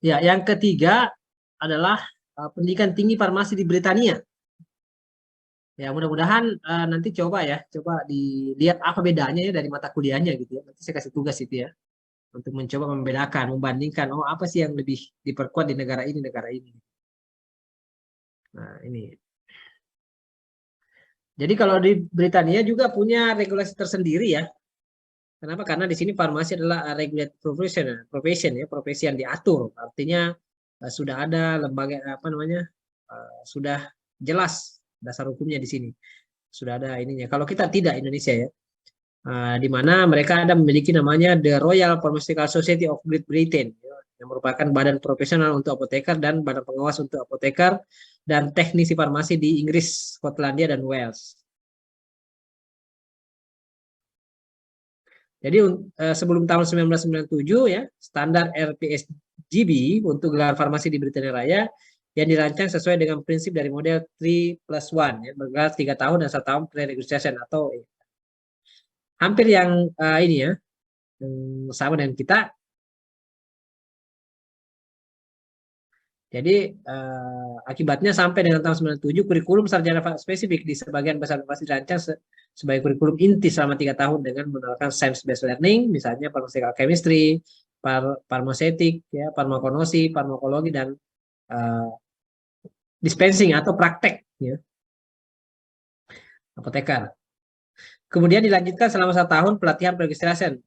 Ya, yang ketiga adalah pendidikan tinggi farmasi di Britania. Ya, mudah-mudahan nanti coba dilihat apa bedanya ya dari mata kuliahnya gitu ya. Nanti saya kasih tugas itu ya untuk mencoba membedakan, membandingkan oh apa sih yang lebih diperkuat di negara ini, negara ini. Nah, ini. Jadi kalau di Britania juga punya regulasi tersendiri ya. Kenapa? Karena di sini farmasi adalah regulated profession ya, profesi yang diatur. Artinya sudah ada lembaga apa namanya? Sudah jelas dasar hukumnya di sini. Sudah ada ininya. Kalau kita tidak Indonesia ya. Di mana mereka ada memiliki namanya The Royal Pharmaceutical Society of Great Britain ya, yang merupakan badan profesional untuk apoteker dan badan pengawas untuk apoteker dan teknisi farmasi di Inggris, Skotlandia dan Wales. Jadi sebelum tahun 1997 ya, standar RPSGB untuk gelar farmasi di Britania Raya yang dirancang sesuai dengan prinsip dari model 3+1 ya, bergelar 3 tahun dan 1 tahun pre-registration atau hampir yang ini ya, sama dengan kita. Jadi akibatnya sampai dengan tahun 97 kurikulum sarjana spesifik di sebagian besar universitas dirancang sebagai kurikulum inti selama 3 tahun dengan menerapkan science based learning, misalnya pharmaceutical chemistry, farmaseutik, ya, farmakologi, farmakologi dan dispensing atau praktek, ya, apoteker. Kemudian dilanjutkan selama 1 tahun pelatihan pre-registration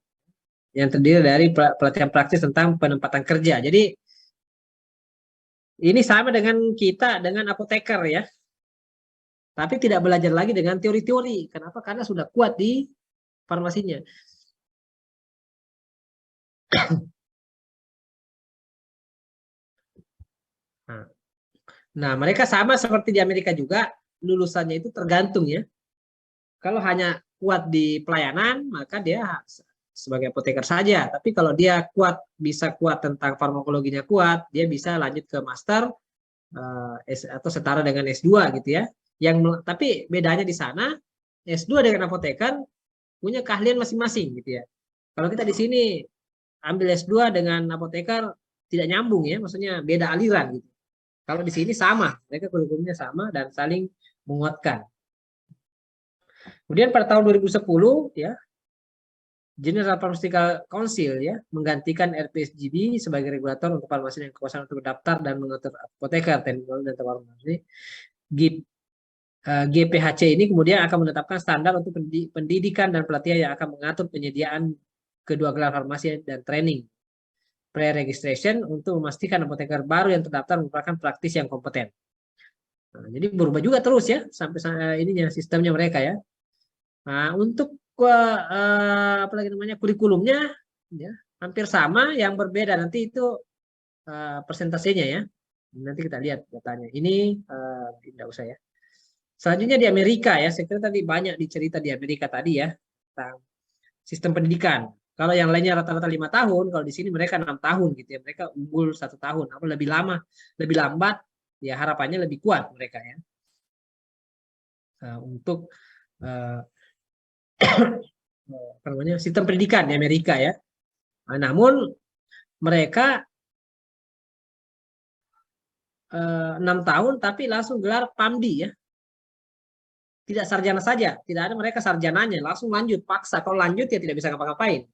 yang terdiri dari pelatihan praktis tentang penempatan kerja. Jadi ini sama dengan kita dengan apoteker ya. Tapi tidak belajar lagi dengan teori-teori. Kenapa? Karena sudah kuat di farmasinya. Nah, mereka sama seperti di Amerika juga, lulusannya itu tergantung ya. Kalau hanya kuat di pelayanan, maka dia sebagai apoteker saja. Tapi kalau dia bisa kuat tentang farmakologinya kuat, dia bisa lanjut ke master atau setara dengan S2 gitu ya. Tapi bedanya di sana S2 dengan apoteker punya keahlian masing-masing gitu ya. Kalau kita di sini ambil S2 dengan apoteker tidak nyambung ya, maksudnya beda aliran gitu. Kalau di sini sama, mereka kurikulumnya sama dan saling menguatkan. Kemudian pada tahun 2010 ya, General Pharmaceutical Council ya menggantikan RPSGB sebagai regulator untuk farmasi yang kekuasaan untuk mendaftar dan mengatur apoteker dan farmasi. GPHC ini kemudian akan menetapkan standar untuk pendidikan dan pelatihan yang akan mengatur penyediaan kedua gelar farmasi dan training pre-registration untuk memastikan apoteker baru yang terdaftar merupakan praktis yang kompeten. Nah, jadi berubah juga terus ya sampai ininya sistemnya mereka ya. Nah, untuk apa lagi namanya kurikulumnya ya hampir sama, yang berbeda nanti itu persentasenya ya. Nanti kita lihat datanya. Ini tidak usah ya. Selanjutnya di Amerika ya, saya kira tadi banyak dicerita di Amerika tadi ya tentang sistem pendidikan. Kalau yang lainnya rata-rata 5 tahun, kalau di sini mereka 6 tahun gitu ya. Mereka unggul 1 tahun, apa lebih lama, lebih lambat, ya harapannya lebih kuat mereka ya. Untuk apa namanya sistem pendidikan di Amerika ya. Namun mereka 6 tahun tapi langsung gelar PAMD ya. Tidak sarjana saja, tidak ada mereka sarjananya, langsung lanjut, paksa. Kalau lanjut ya tidak bisa ngapa-ngapain.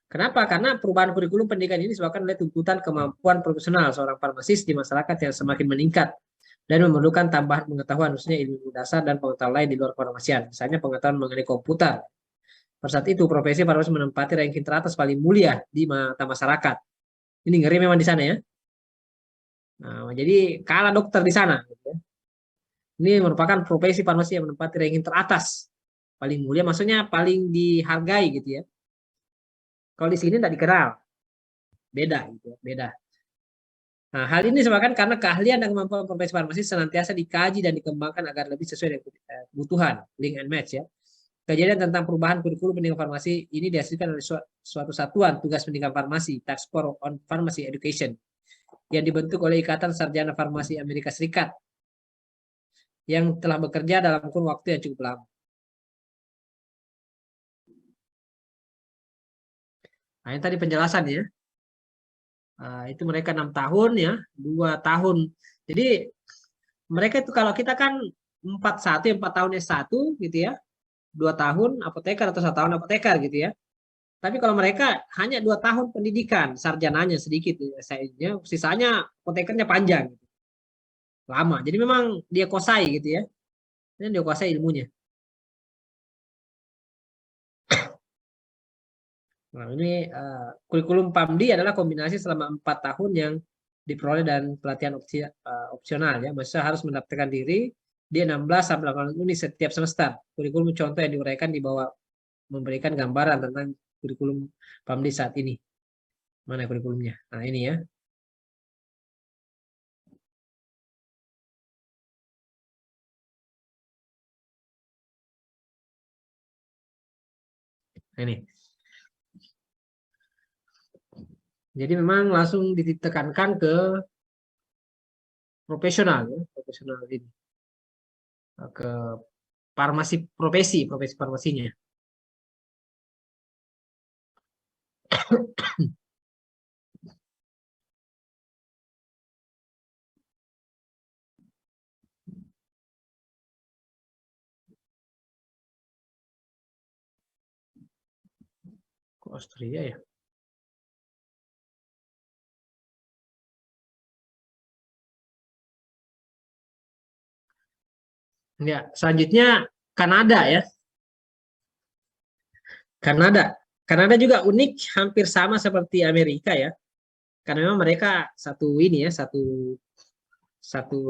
Kenapa? Karena perubahan kurikulum pendidikan ini disebabkan oleh tuntutan kemampuan profesional seorang farmasis di masyarakat yang semakin meningkat dan memerlukan tambahan pengetahuan, khususnya ilmu dasar dan pengetahuan lain di luar farmasian, misalnya pengetahuan mengenai komputer. Pada saat itu, profesi farmasis menempati ranking teratas paling mulia di mata masyarakat. Ini ngeri memang di sana ya. Nah, jadi kalah dokter di sana. Gitu ya. Ini merupakan profesi farmasi yang menempati ranking teratas. Paling mulia maksudnya paling dihargai gitu ya. Kalau di sini tidak dikenal. Beda gitu ya, beda. Nah, hal ini disebabkan karena keahlian dan kemampuan profesi farmasi senantiasa dikaji dan dikembangkan agar lebih sesuai dengan kebutuhan, link and match ya. Kejadian tentang perubahan kurikulum pendidikan farmasi ini dihasilkan oleh suatu satuan tugas pendidikan farmasi, Task Force on Pharmacy Education, yang dibentuk oleh Ikatan Sarjana Farmasi Amerika Serikat, yang telah bekerja dalam kurun waktu yang cukup lama. Nah, ini tadi penjelasan ya. Itu mereka 6 tahun ya, 2 tahun. Jadi mereka itu kalau kita kan 4 tahun S1 gitu ya, 2 tahun apoteker atau 1 tahun apoteker gitu ya. Tapi kalau mereka hanya 2 tahun pendidikan, sarjananya sedikit, ya, sisanya apotekernya panjang, gitu. Lama. Jadi memang dia kuasai gitu ya, dan dia kuasai ilmunya. Nah, ini kurikulum PAMDI adalah kombinasi selama 4 tahun yang diperoleh dan pelatihan opsional ya. Maksudnya harus mendaftarkan diri di 16 sampai 18 unit setiap semester. Kurikulum contoh yang diuraikan di bawah memberikan gambaran tentang kurikulum PAMDI saat ini. Mana kurikulumnya? Nah, ini ya. Nah, ini. Jadi memang langsung ditekankan ke profesional ya, profesional ini. Ke farmasi profesi farmasinya. Kok Austria ya? Ya, selanjutnya Kanada ya. Kanada. Kanada juga unik, hampir sama seperti Amerika ya. Karena memang mereka satu ini ya, satu satu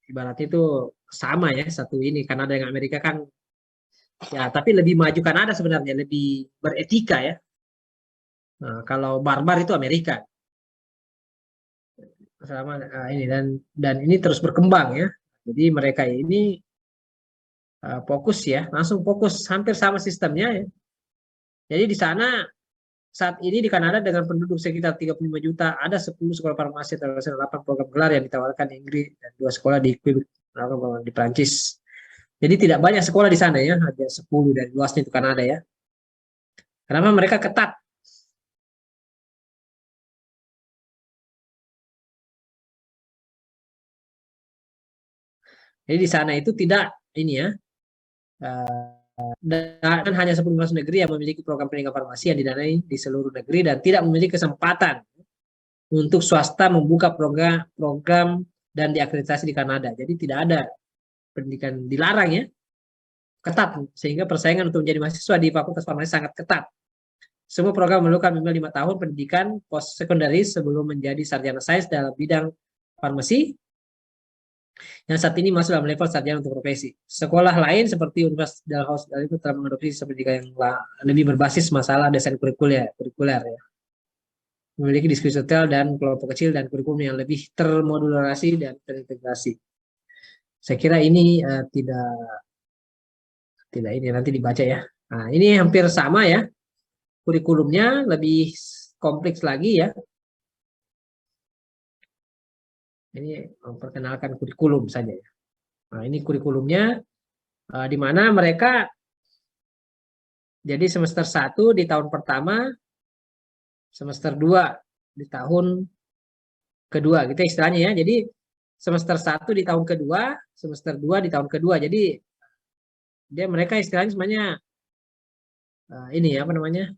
ibaratnya itu sama ya, satu ini Kanada dengan Amerika kan ya, tapi lebih maju Kanada sebenarnya, lebih beretika ya. Nah, kalau barbar itu Amerika. Sama ini dan ini terus berkembang ya. Jadi mereka ini fokus ya, langsung fokus hampir sama sistemnya ya. Jadi di sana saat ini di Kanada dengan penduduk sekitar 35 juta, ada 10 sekolah farmasi terdapat 8 program gelar yang ditawarkan di Inggris dan 2 sekolah di Quebec di Prancis. Jadi tidak banyak sekolah di sana ya, hanya 10 dari luasnya itu Kanada ya. Kenapa mereka ketat? Jadi di sana itu tidak ini ya, dan hanya 10 universitas negeri yang memiliki program pendidikan farmasi yang didanai di seluruh negeri dan tidak memiliki kesempatan untuk swasta membuka program dan diakreditasi di Kanada. Jadi tidak ada pendidikan, dilarang ya, ketat sehingga persaingan untuk menjadi mahasiswa di Fakultas Farmasi sangat ketat. Semua program memerlukan minimal 5 tahun pendidikan post secondary sebelum menjadi sarjana sains dalam bidang farmasi yang saat ini masuk dalam level sarjana untuk profesi. Sekolah lain seperti Universitas Dalhousie itu telah mengadopsi pendidikan yang lebih berbasis masalah desain kurikuler ya. Memiliki diskusi detail dan kelompok kecil dan kurikulum yang lebih termodularisasi dan terintegrasi. Saya kira ini tidak ini nanti dibaca ya. Nah, ini hampir sama ya. Kurikulumnya lebih kompleks lagi ya. Ini memperkenalkan kurikulum saja ya. Nah, ini kurikulumnya di mana mereka jadi semester 1 di tahun pertama, semester 2 di tahun kedua gitu istilahnya ya. Jadi semester 1 di tahun kedua, semester 2 di tahun kedua. Jadi dia mereka istilahnya sebenarnya ini ya apa namanya?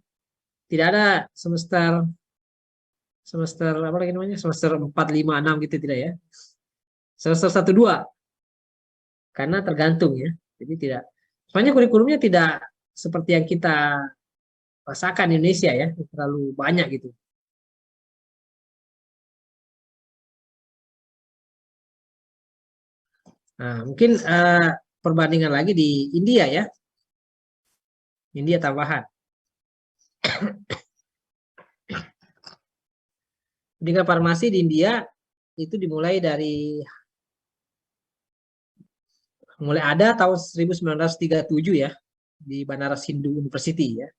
Tidak ada semester apa lagi namanya? Semester 4, 5, 6 gitu tidak ya. Semester 1, 2. Karena tergantung ya. Jadi tidak sebenarnya kurikulumnya tidak seperti yang kita rasakan di Indonesia ya, terlalu banyak gitu. Nah, mungkin perbandingan lagi di India ya. India tambahan. Dengan farmasi di India itu dimulai mulai ada tahun 1937 ya di Banaras Hindu University ya.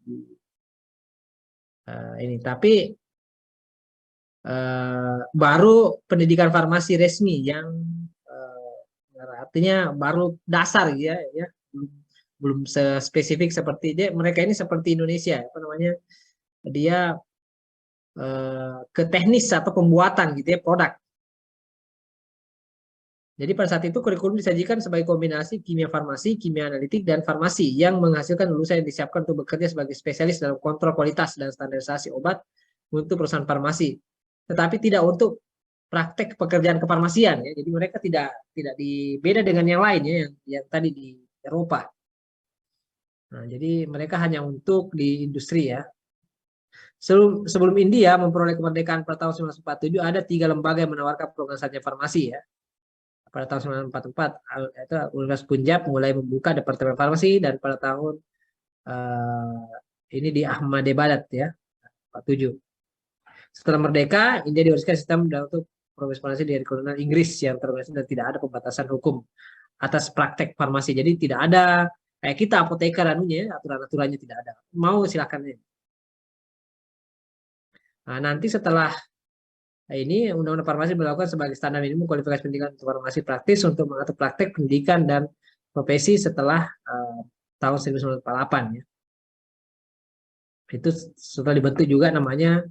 Ini tapi baru pendidikan farmasi resmi yang artinya baru dasar ya, belum spesifik seperti dia, mereka ini seperti Indonesia apa namanya, dia ke teknis atau pembuatan gitu ya produk. Jadi pada saat itu kurikulum disajikan sebagai kombinasi kimia farmasi, kimia analitik, dan farmasi yang menghasilkan lulusan yang disiapkan untuk bekerja sebagai spesialis dalam kontrol kualitas dan standarisasi obat untuk perusahaan farmasi. Tetapi tidak untuk praktek pekerjaan kefarmasian ya. Jadi mereka tidak beda dengan yang lain ya, yang tadi di Eropa. Nah, jadi mereka hanya untuk di industri ya. Sebelum India memperoleh kemerdekaan pada tahun 1947 ada 3 lembaga yang menawarkan program sarjana farmasi ya. Pada tahun 1944 itu Universitas Punjab mulai membuka departemen farmasi, dan pada tahun ini di Ahmadabad ya 47. Setelah merdeka, India diwariskan sistem untuk profesi farmasi dari kolonial Inggris yang terbatas dan tidak ada pembatasan hukum atas praktek farmasi. Jadi tidak ada kayak kita apoteker anunya, aturan-aturannya tidak ada. Mau silakan ya. Nah, nanti setelah ini Undang-Undang Farmasi berlakukan sebagai standar minimum kualifikasi pendidikan untuk farmasi praktis untuk mengatur praktek pendidikan dan profesi setelah tahun 1948 ya. Itu setelah dibentuk juga namanya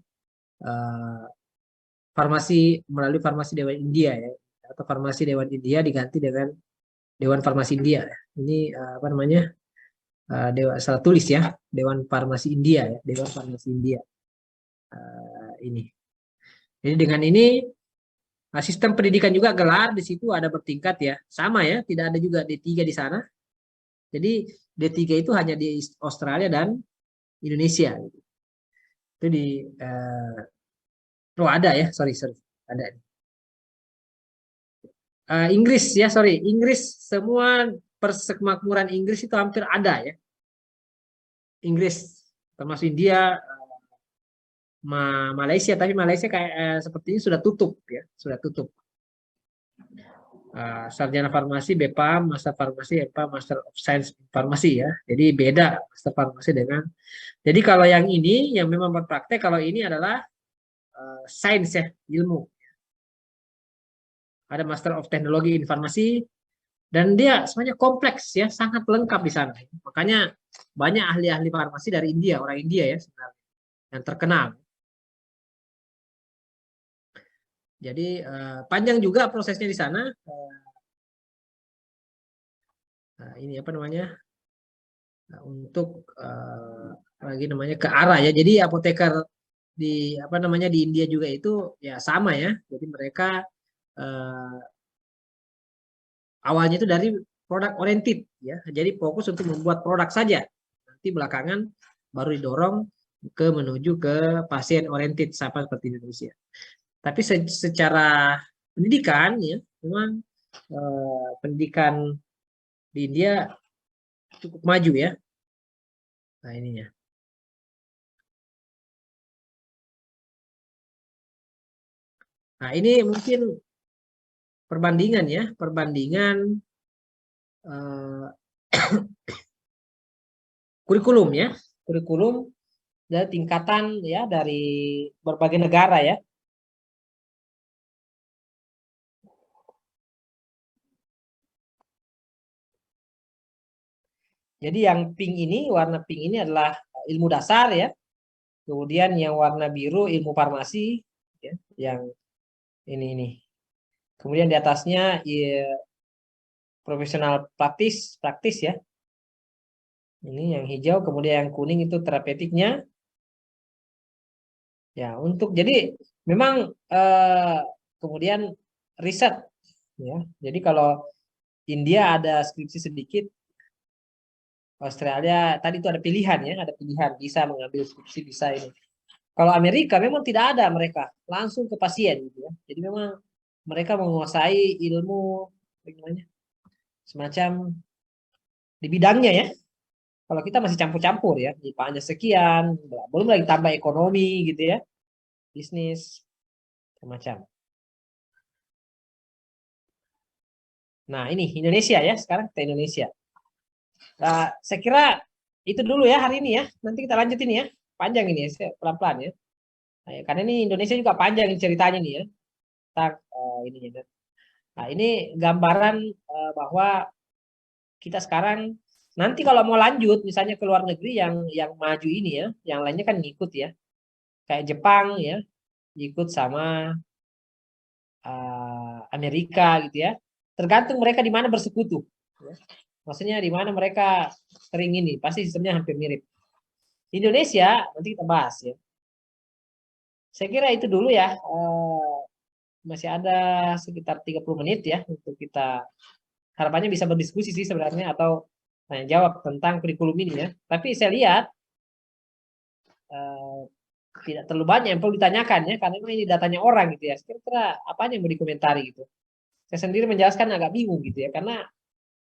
farmasi melalui farmasi Dewan India ya, atau farmasi Dewan India diganti dengan Dewan Farmasi India. Ini apa namanya, salah tulis ya, Dewan Farmasi India ya, Dewan Farmasi India ini. Jadi dengan ini sistem pendidikan juga gelar di situ ada bertingkat ya, sama ya, tidak ada juga D3 di sana. Jadi D3 itu hanya di Australia dan Indonesia. Itu di oh ada ya, sorry ada. Inggris ya, sorry, Inggris semua persemakmuran Inggris itu hampir ada ya. Inggris termasuk India, Malaysia, tapi Malaysia kayak sepertinya sudah tutup ya, sudah tutup. Sarjana farmasi BPAM, Master Farmasi BPAM, Master of Science Farmasi ya. Jadi beda Master Farmasi dengan. Jadi kalau yang ini yang memang berpraktek, kalau ini adalah sains ya, ilmu. Ada Master of Technology in Farmasi, dan dia semuanya kompleks ya, sangat lengkap di sana. Makanya banyak ahli-ahli farmasi dari India, orang India ya sebenarnya, yang terkenal. Jadi panjang juga prosesnya di sana. Ini apa namanya, untuk lagi namanya ke arah ya. Jadi apoteker di apa namanya di India juga itu ya sama ya. Jadi mereka awalnya itu dari produk oriented ya. Jadi fokus untuk membuat produk saja. Nanti belakangan baru didorong menuju ke pasien oriented sama seperti Indonesia. Tapi secara pendidikan ya memang pendidikan di India cukup maju ya. Nah ininya. Nah ini mungkin perbandingan ya, perbandingan kurikulum ya, kurikulum dari tingkatan ya dari berbagai negara ya. Jadi yang pink ini, warna pink ini adalah ilmu dasar ya. Kemudian yang warna biru ilmu farmasi ya, yang ini. Kemudian di atasnya ya, profesional praktis ya. Ini yang hijau, kemudian yang kuning itu terapeutiknya. Ya, untuk jadi memang kemudian riset ya. Jadi kalau India ada skripsi sedikit, Australia tadi itu ada pilihan ya, ada pilihan bisa mengambil skripsi bisa ini. Kalau Amerika memang tidak ada, mereka langsung ke pasien gitu ya. Jadi memang mereka menguasai ilmu bagaimana semacam di bidangnya ya. Kalau kita masih campur-campur ya, IPA-nya sekian, belum lagi tambah ekonomi gitu ya, bisnis, macam. Nah ini Indonesia ya, sekarang kita Indonesia. Nah, saya kira itu dulu ya hari ini ya, nanti kita lanjut ini ya, panjang ini ya, pelan-pelan ya. Nah, ya, karena ini Indonesia juga panjang ceritanya nih ya, tentang ini ya. Nah ini gambaran bahwa kita sekarang nanti kalau mau lanjut misalnya ke luar negeri yang maju ini ya, yang lainnya kan ngikut ya. Kayak Jepang ya, ikut sama Amerika gitu ya. Tergantung mereka di mana bersekutu. Ya. Maksudnya di mana mereka sering ini, pasti sistemnya hampir mirip. Indonesia nanti kita bahas ya. Saya kira itu dulu ya. Masih ada sekitar 30 menit ya untuk kita harapannya bisa berdiskusi sih sebenarnya atau tanya jawab tentang kurikulum ini ya. Tapi saya lihat tidak terlalu banyak yang perlu ditanyakan ya karena ini datanya orang gitu ya. Kira-kira apa yang mau dikomentari gitu. Saya sendiri menjelaskan agak bingung gitu ya karena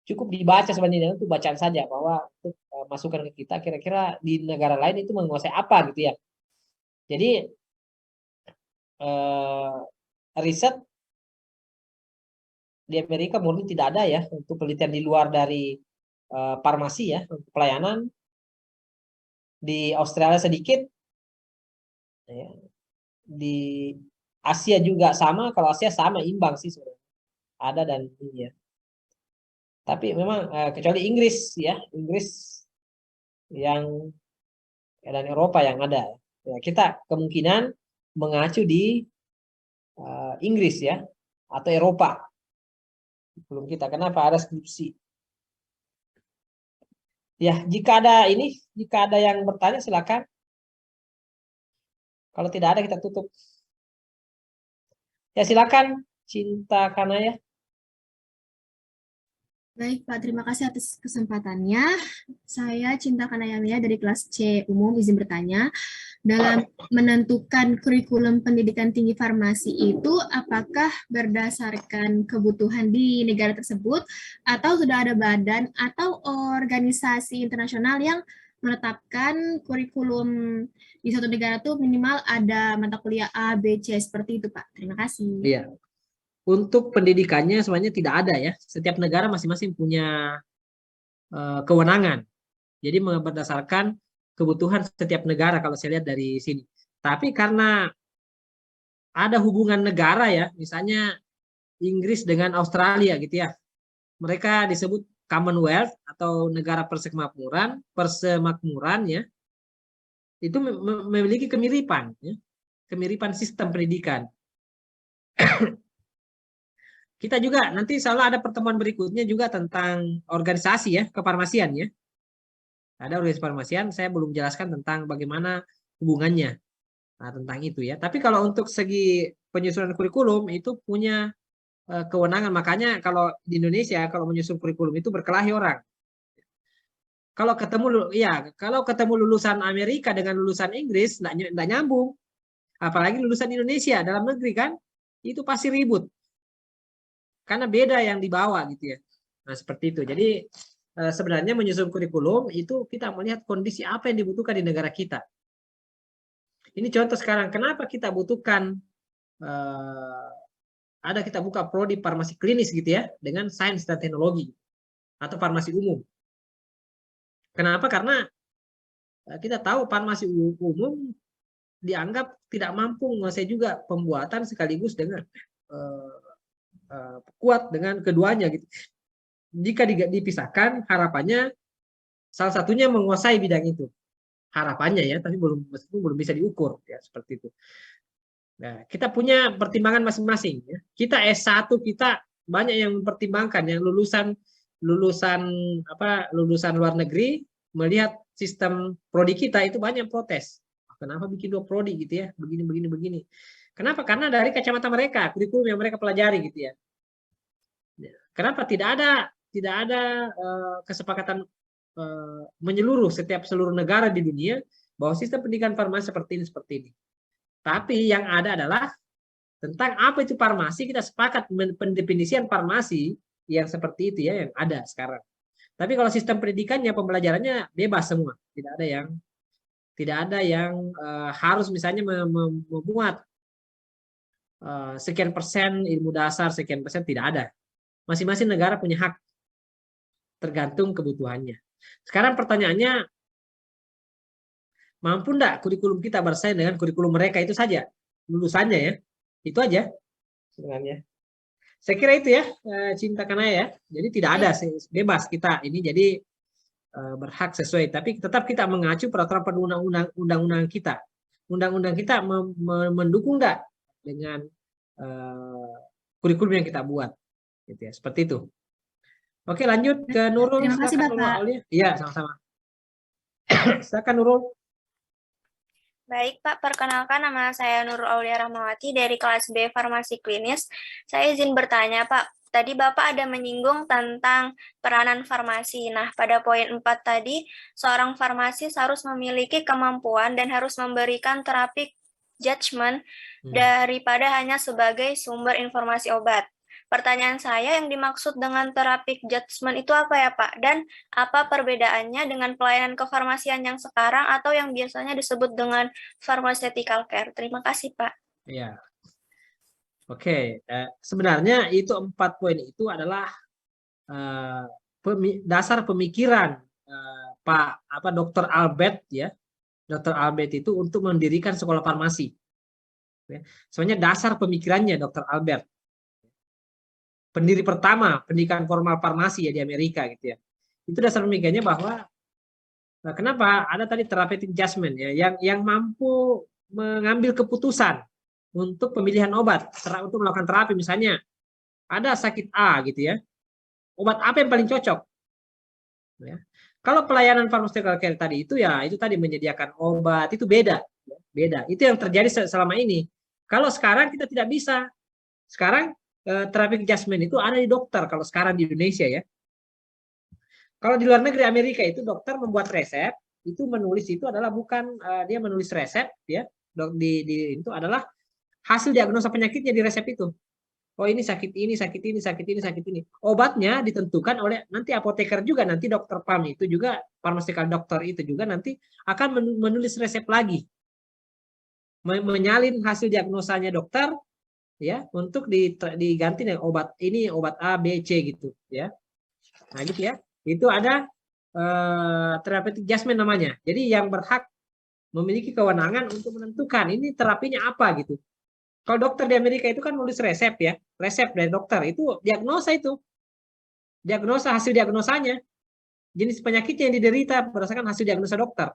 cukup dibaca sebenarnya untuk bacaan saja bahwa untuk masukan ke kita kira-kira di negara lain itu menguasai apa gitu ya. Jadi riset di Amerika murni tidak ada ya untuk penelitian di luar dari farmasi ya untuk pelayanan. Di Australia sedikit, ya. Di Asia juga sama. Kalau Asia sama imbang sih sebenarnya. Ada dan ini ya. Tapi memang kecuali Inggris ya, Inggris yang dan Eropa yang ada. Ya, kita kemungkinan mengacu di Inggris ya atau Eropa. Belum kita. Kenapa ada skripsi? Ya, jika ada yang bertanya silakan. Kalau tidak ada kita tutup. Ya silakan Cinta Kanaya. Baik, Pak. Terima kasih atas kesempatannya. Saya Cinta Kanayamia dari kelas C umum, izin bertanya. Dalam menentukan kurikulum pendidikan tinggi farmasi itu, apakah berdasarkan kebutuhan di negara tersebut, atau sudah ada badan atau organisasi internasional yang menetapkan kurikulum di satu negara itu minimal ada mata kuliah A, B, C, seperti itu, Pak? Terima kasih. Iya. Untuk pendidikannya sebenarnya tidak ada ya. Setiap negara masing-masing punya kewenangan. Jadi berdasarkan kebutuhan setiap negara kalau saya lihat dari sini. Tapi karena ada hubungan negara ya, misalnya Inggris dengan Australia gitu ya. Mereka disebut Commonwealth atau negara persemakmuran ya. Itu memiliki kemiripan ya. Kemiripan sistem pendidikan. Kita juga nanti selalu ada pertemuan berikutnya juga tentang organisasi ya, kefarmasian ya. Ada organisasi kefarmasian, saya belum jelaskan tentang bagaimana hubungannya. Nah, tentang itu ya. Tapi kalau untuk segi penyusunan kurikulum itu punya kewenangan. Makanya kalau di Indonesia kalau menyusun kurikulum itu berkelahi orang. Kalau ketemu lulusan Amerika dengan lulusan Inggris enggak nyambung. Apalagi lulusan Indonesia dalam negeri kan, itu pasti ribut. Karena beda yang dibawa gitu ya. Nah, seperti itu. Jadi sebenarnya menyusun kurikulum itu kita melihat kondisi apa yang dibutuhkan di negara kita. Ini contoh sekarang kenapa kita butuhkan kita buka prodi farmasi klinis gitu ya dengan sains dan teknologi atau farmasi umum. Kenapa? Karena kita tahu farmasi umum dianggap tidak mampu menguasai juga pembuatan sekaligus dengan kuat dengan keduanya gitu. Jika dipisahkan, harapannya salah satunya menguasai bidang itu. Harapannya ya, tapi belum bisa diukur ya seperti itu. Nah, kita punya pertimbangan masing-masing ya. Kita S1 kita banyak yang mempertimbangkan yang lulusan luar negeri melihat sistem prodi kita itu banyak protes. Kenapa bikin 2 prodi gitu ya? Begini. Kenapa? Karena dari kacamata mereka, kurikulum yang mereka pelajari gitu ya. Kenapa tidak ada kesepakatan menyeluruh seluruh negara di dunia bahwa sistem pendidikan farmasi seperti ini. Tapi yang ada adalah tentang apa itu farmasi, kita sepakat pendefinisian farmasi yang seperti itu ya yang ada sekarang. Tapi kalau sistem pendidikannya pembelajarannya bebas semua, tidak ada yang harus misalnya memuat sekian persen ilmu dasar, sekian persen, tidak ada. Masing-masing negara punya hak, tergantung kebutuhannya. Sekarang pertanyaannya, mampu enggak kurikulum kita bersaing dengan kurikulum mereka? Itu saja lulusannya ya, itu aja sebenarnya. Saya kira itu ya, Cinta Kanaya ya. Jadi tidak ada bebas kita ini, jadi berhak sesuai, tapi tetap kita mengacu peraturan undang-undang kita. Undang-undang kita mendukung enggak dengan kurikulum yang kita buat, gitu ya, seperti itu. Oke, lanjut ke Nurul. Terima kasih, Silakan, Nurul Bapak. Aulia. Iya, sama-sama. Silakan Nurul. Baik, Pak. Perkenalkan, nama saya Nurul Aulia Rahmawati dari kelas B Farmasi Klinis. Saya izin bertanya, Pak. Tadi Bapak ada menyinggung tentang peranan farmasi. Nah, pada poin 4 tadi, seorang farmasis harus memiliki kemampuan dan harus memberikan terapi judgement daripada hanya sebagai sumber informasi obat. Pertanyaan saya, yang dimaksud dengan terapi judgement itu apa ya, Pak? Dan apa perbedaannya dengan pelayanan kefarmasian yang sekarang atau yang biasanya disebut dengan pharmaceutical care? Terima kasih, Pak. Ya. Oke, sebenarnya itu 4 poin itu adalah dasar pemikiran Pak Dr. Albert ya. Dr. Albert itu untuk mendirikan sekolah farmasi. Sebenarnya dasar pemikirannya Dr. Albert. Pendiri pertama pendidikan formal farmasi ya di Amerika gitu ya. Itu dasar pemikirannya bahwa kenapa ada tadi therapeutic judgment ya, yang mampu mengambil keputusan untuk pemilihan obat, untuk melakukan terapi. Misalnya ada sakit A gitu ya, obat apa yang paling cocok ya. Kalau pelayanan pharmaceutical care tadi itu ya, itu tadi menyediakan obat, itu beda itu yang terjadi selama ini. Kalau sekarang kita tidak bisa. Sekarang therapeutic judgment itu ada di dokter kalau sekarang di Indonesia ya. Kalau di luar negeri Amerika itu dokter membuat resep, itu menulis itu adalah bukan dia menulis resep ya, itu adalah hasil diagnosa penyakitnya di resep itu. Oh ini sakit ini, sakit ini, sakit ini, sakit ini. Obatnya ditentukan oleh nanti apoteker juga, nanti dokter PAM itu juga, pharmaceutical dokter itu juga nanti akan menulis resep lagi. Menyalin hasil diagnosanya dokter ya untuk diganti dengan obat ini, obat A, B, C gitu ya. Nah gitu ya. Itu ada therapeutic judgment namanya. Jadi yang berhak memiliki kewenangan untuk menentukan ini terapinya apa gitu. Kalau dokter di Amerika itu kan nulis resep ya, resep dari dokter itu diagnosa itu, diagnosa hasil diagnosanya, jenis penyakitnya yang diderita berdasarkan hasil diagnosa dokter.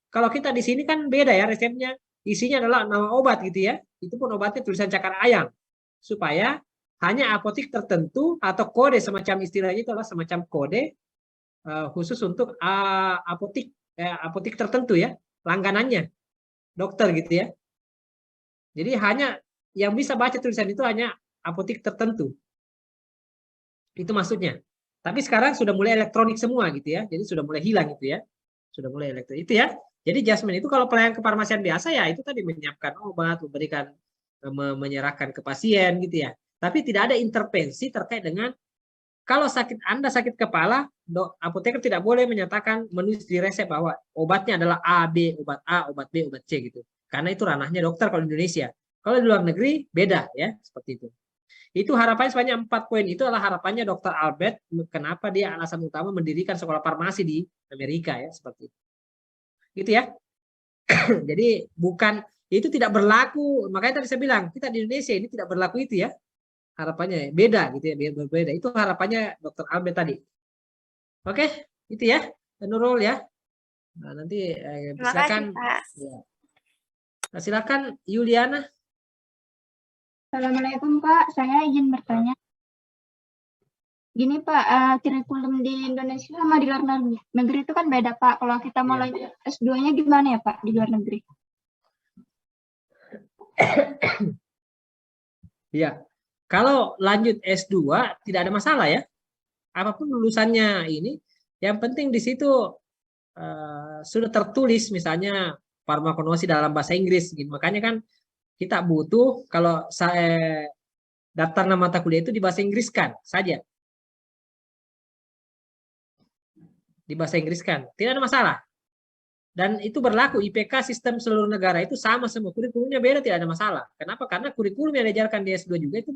Kalau kita di sini kan beda ya resepnya, isinya adalah nama obat gitu ya, itu pun obatnya tulisan cakar ayam, supaya hanya apotek tertentu atau kode semacam istilahnya itu adalah semacam kode khusus untuk apotek tertentu ya, langganannya dokter gitu ya. Jadi hanya yang bisa baca tulisan itu hanya apotek tertentu. Itu maksudnya. Tapi sekarang sudah mulai elektronik semua gitu ya. Jadi sudah mulai hilang gitu ya. Sudah mulai elektronik itu ya. Jadi judgement itu kalau pelayanan kefarmasian biasa ya itu tadi menyiapkan obat, memberikan menyerahkan ke pasien gitu ya. Tapi tidak ada intervensi terkait dengan kalau Anda sakit kepala, apoteker tidak boleh menyatakan menulis di resep bahwa obatnya adalah A, B, obat A, obat B, obat C gitu. Karena itu ranahnya dokter kalau di Indonesia. Kalau di luar negeri beda ya, seperti itu. Itu harapannya sebanyak 4 poin itu adalah harapannya Dr. Albert, kenapa dia alasan utama mendirikan sekolah farmasi di Amerika ya, seperti itu. Gitu ya. Jadi bukan itu tidak berlaku, makanya tadi saya bilang kita di Indonesia ini tidak berlaku itu ya. Harapannya beda gitu ya, berbeda. Itu harapannya Dr. Albert tadi. Oke, itu ya. Nurul ya. Nah, nanti silakan. Ya. Nah, silakan Yuliana. Assalamualaikum Pak, saya izin bertanya. Gini Pak, kurikulum di Indonesia sama di luar negeri itu kan beda Pak. Kalau kita mau lanjut S2-nya gimana ya Pak di luar negeri? Ya, kalau lanjut S2 tidak ada masalah ya. Apapun lulusannya ini, yang penting di situ sudah tertulis misalnya farmakologi dalam bahasa Inggris gitu. Makanya kan kita butuh kalau saya daftar nama mata kuliah itu di bahasa Inggris kan saja. bahasa Inggris kan, tidak ada masalah. Dan itu berlaku IPK sistem seluruh negara itu sama semua, kurikulumnya beda tidak ada masalah. Kenapa? Karena kurikulum yang diajarkan di S2 juga itu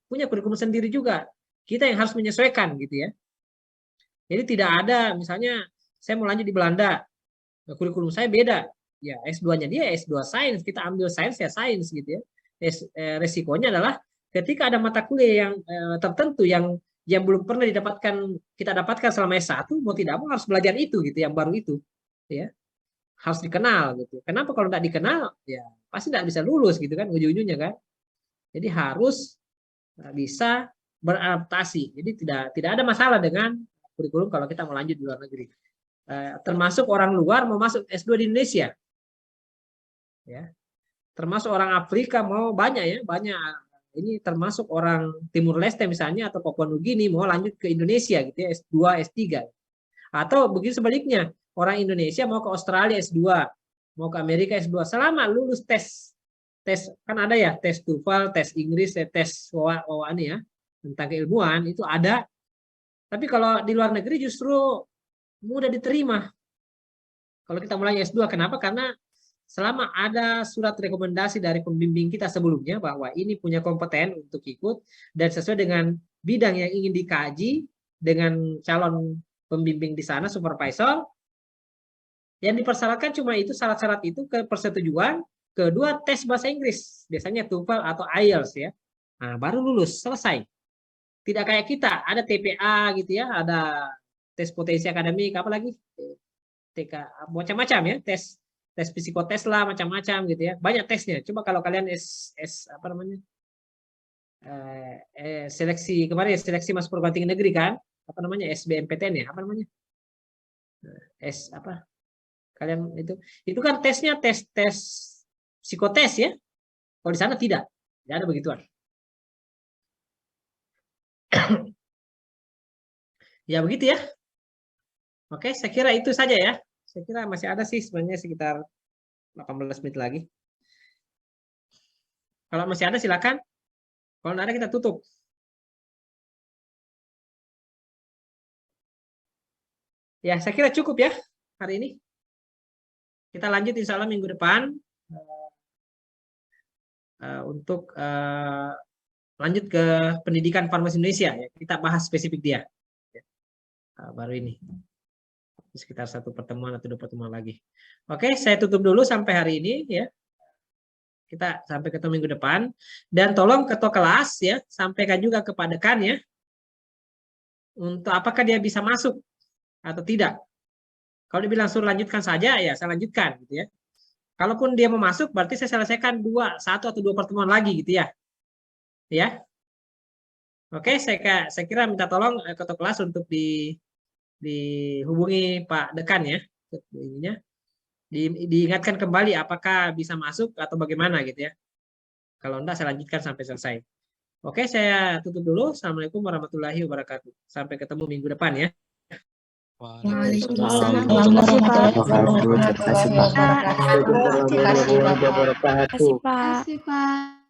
punya kurikulum sendiri juga. Kita yang harus menyesuaikan gitu ya. Jadi tidak ada misalnya saya mau lanjut di Belanda, kurikulum saya beda. Ya S2-nya dia S2 sains, kita ambil sains ya sains gitu ya. Resikonya adalah ketika ada mata kuliah yang tertentu yang belum pernah kita dapatkan selama S1, mau tidak mau harus belajar itu gitu yang baru itu. Ya. Harus dikenal gitu. Kenapa kalau tidak dikenal ya pasti tidak bisa lulus gitu kan ujung-ujungnya kan. Jadi harus bisa beradaptasi. Jadi tidak ada masalah dengan kurikulum kalau kita mau lanjut di luar negeri. Termasuk orang luar mau masuk S2 di Indonesia. Ya. Termasuk orang Afrika mau banyak ya, banyak. Ini termasuk orang Timur Leste misalnya atau Papua Nugini mau lanjut ke Indonesia gitu ya, S2, S3. Atau begitu sebaliknya. Orang Indonesia mau ke Australia S2, mau ke Amerika S2, selama lulus tes kan ada ya, tes TOEFL, tes Inggris, tes wawasan ya, tentang keilmuan itu ada. Tapi kalau di luar negeri justru mudah diterima. Kalau kita mulai S2, kenapa? Karena selama ada surat rekomendasi dari pembimbing kita sebelumnya bahwa ini punya kompeten untuk ikut dan sesuai dengan bidang yang ingin dikaji dengan calon pembimbing di sana, supervisor. Yang dipersyaratkan cuma itu syarat-syarat itu ke persetujuan, kedua tes bahasa Inggris, biasanya TOEFL atau IELTS ya. Nah, baru lulus, selesai. Tidak kayak kita, ada TPA gitu ya, ada tes potensi akademik, apa lagi? TK, macam-macam ya, tes psikotes lah, macam-macam gitu ya. Banyak tesnya. Coba kalau kalian apa namanya? Seleksi kemarin seleksi masuk perguruan tinggi negeri kan? Apa namanya? SBMPTN ya, apa namanya? Apa? Kalian itu kan tesnya tes psikotes ya. Kalau di sana tidak ada begituan. Ya begitu ya. Oke, saya kira itu saja ya. Saya kira masih ada sih sebenarnya sekitar 18 menit lagi. Kalau masih ada silakan. Kalau tidak ada kita tutup. Ya, saya kira cukup ya hari ini. Kita lanjut insya Allah minggu depan untuk lanjut ke pendidikan farmasi Indonesia. Ya. Kita bahas spesifik dia. Baru ini. Sekitar 1 pertemuan atau 2 pertemuan lagi. Oke, saya tutup dulu sampai hari ini. Ya. Kita sampai ketemu minggu depan. Dan tolong ketua kelas ya, sampaikan juga kepada dekan ya. Untuk apakah dia bisa masuk atau tidak. Kalau dibilang suruh lanjutkan saja, ya saya lanjutkan gitu ya. Kalaupun dia mau masuk, berarti saya selesaikan 1 atau 2 pertemuan lagi gitu ya. Ya. Oke, saya kira minta tolong ketua kelas untuk dihubungi Pak Dekan ya. Diingatkan kembali apakah bisa masuk atau bagaimana gitu ya. Kalau enggak saya lanjutkan sampai selesai. Oke, saya tutup dulu. Assalamualaikum warahmatullahi wabarakatuh. Sampai ketemu minggu depan ya. Waalaikumsalam. Terima kasih, Pak. Terima kasih, Pak. Warahmatullahi wabarakatuh. Terima kasih, Pak. Terima kasih, Pak.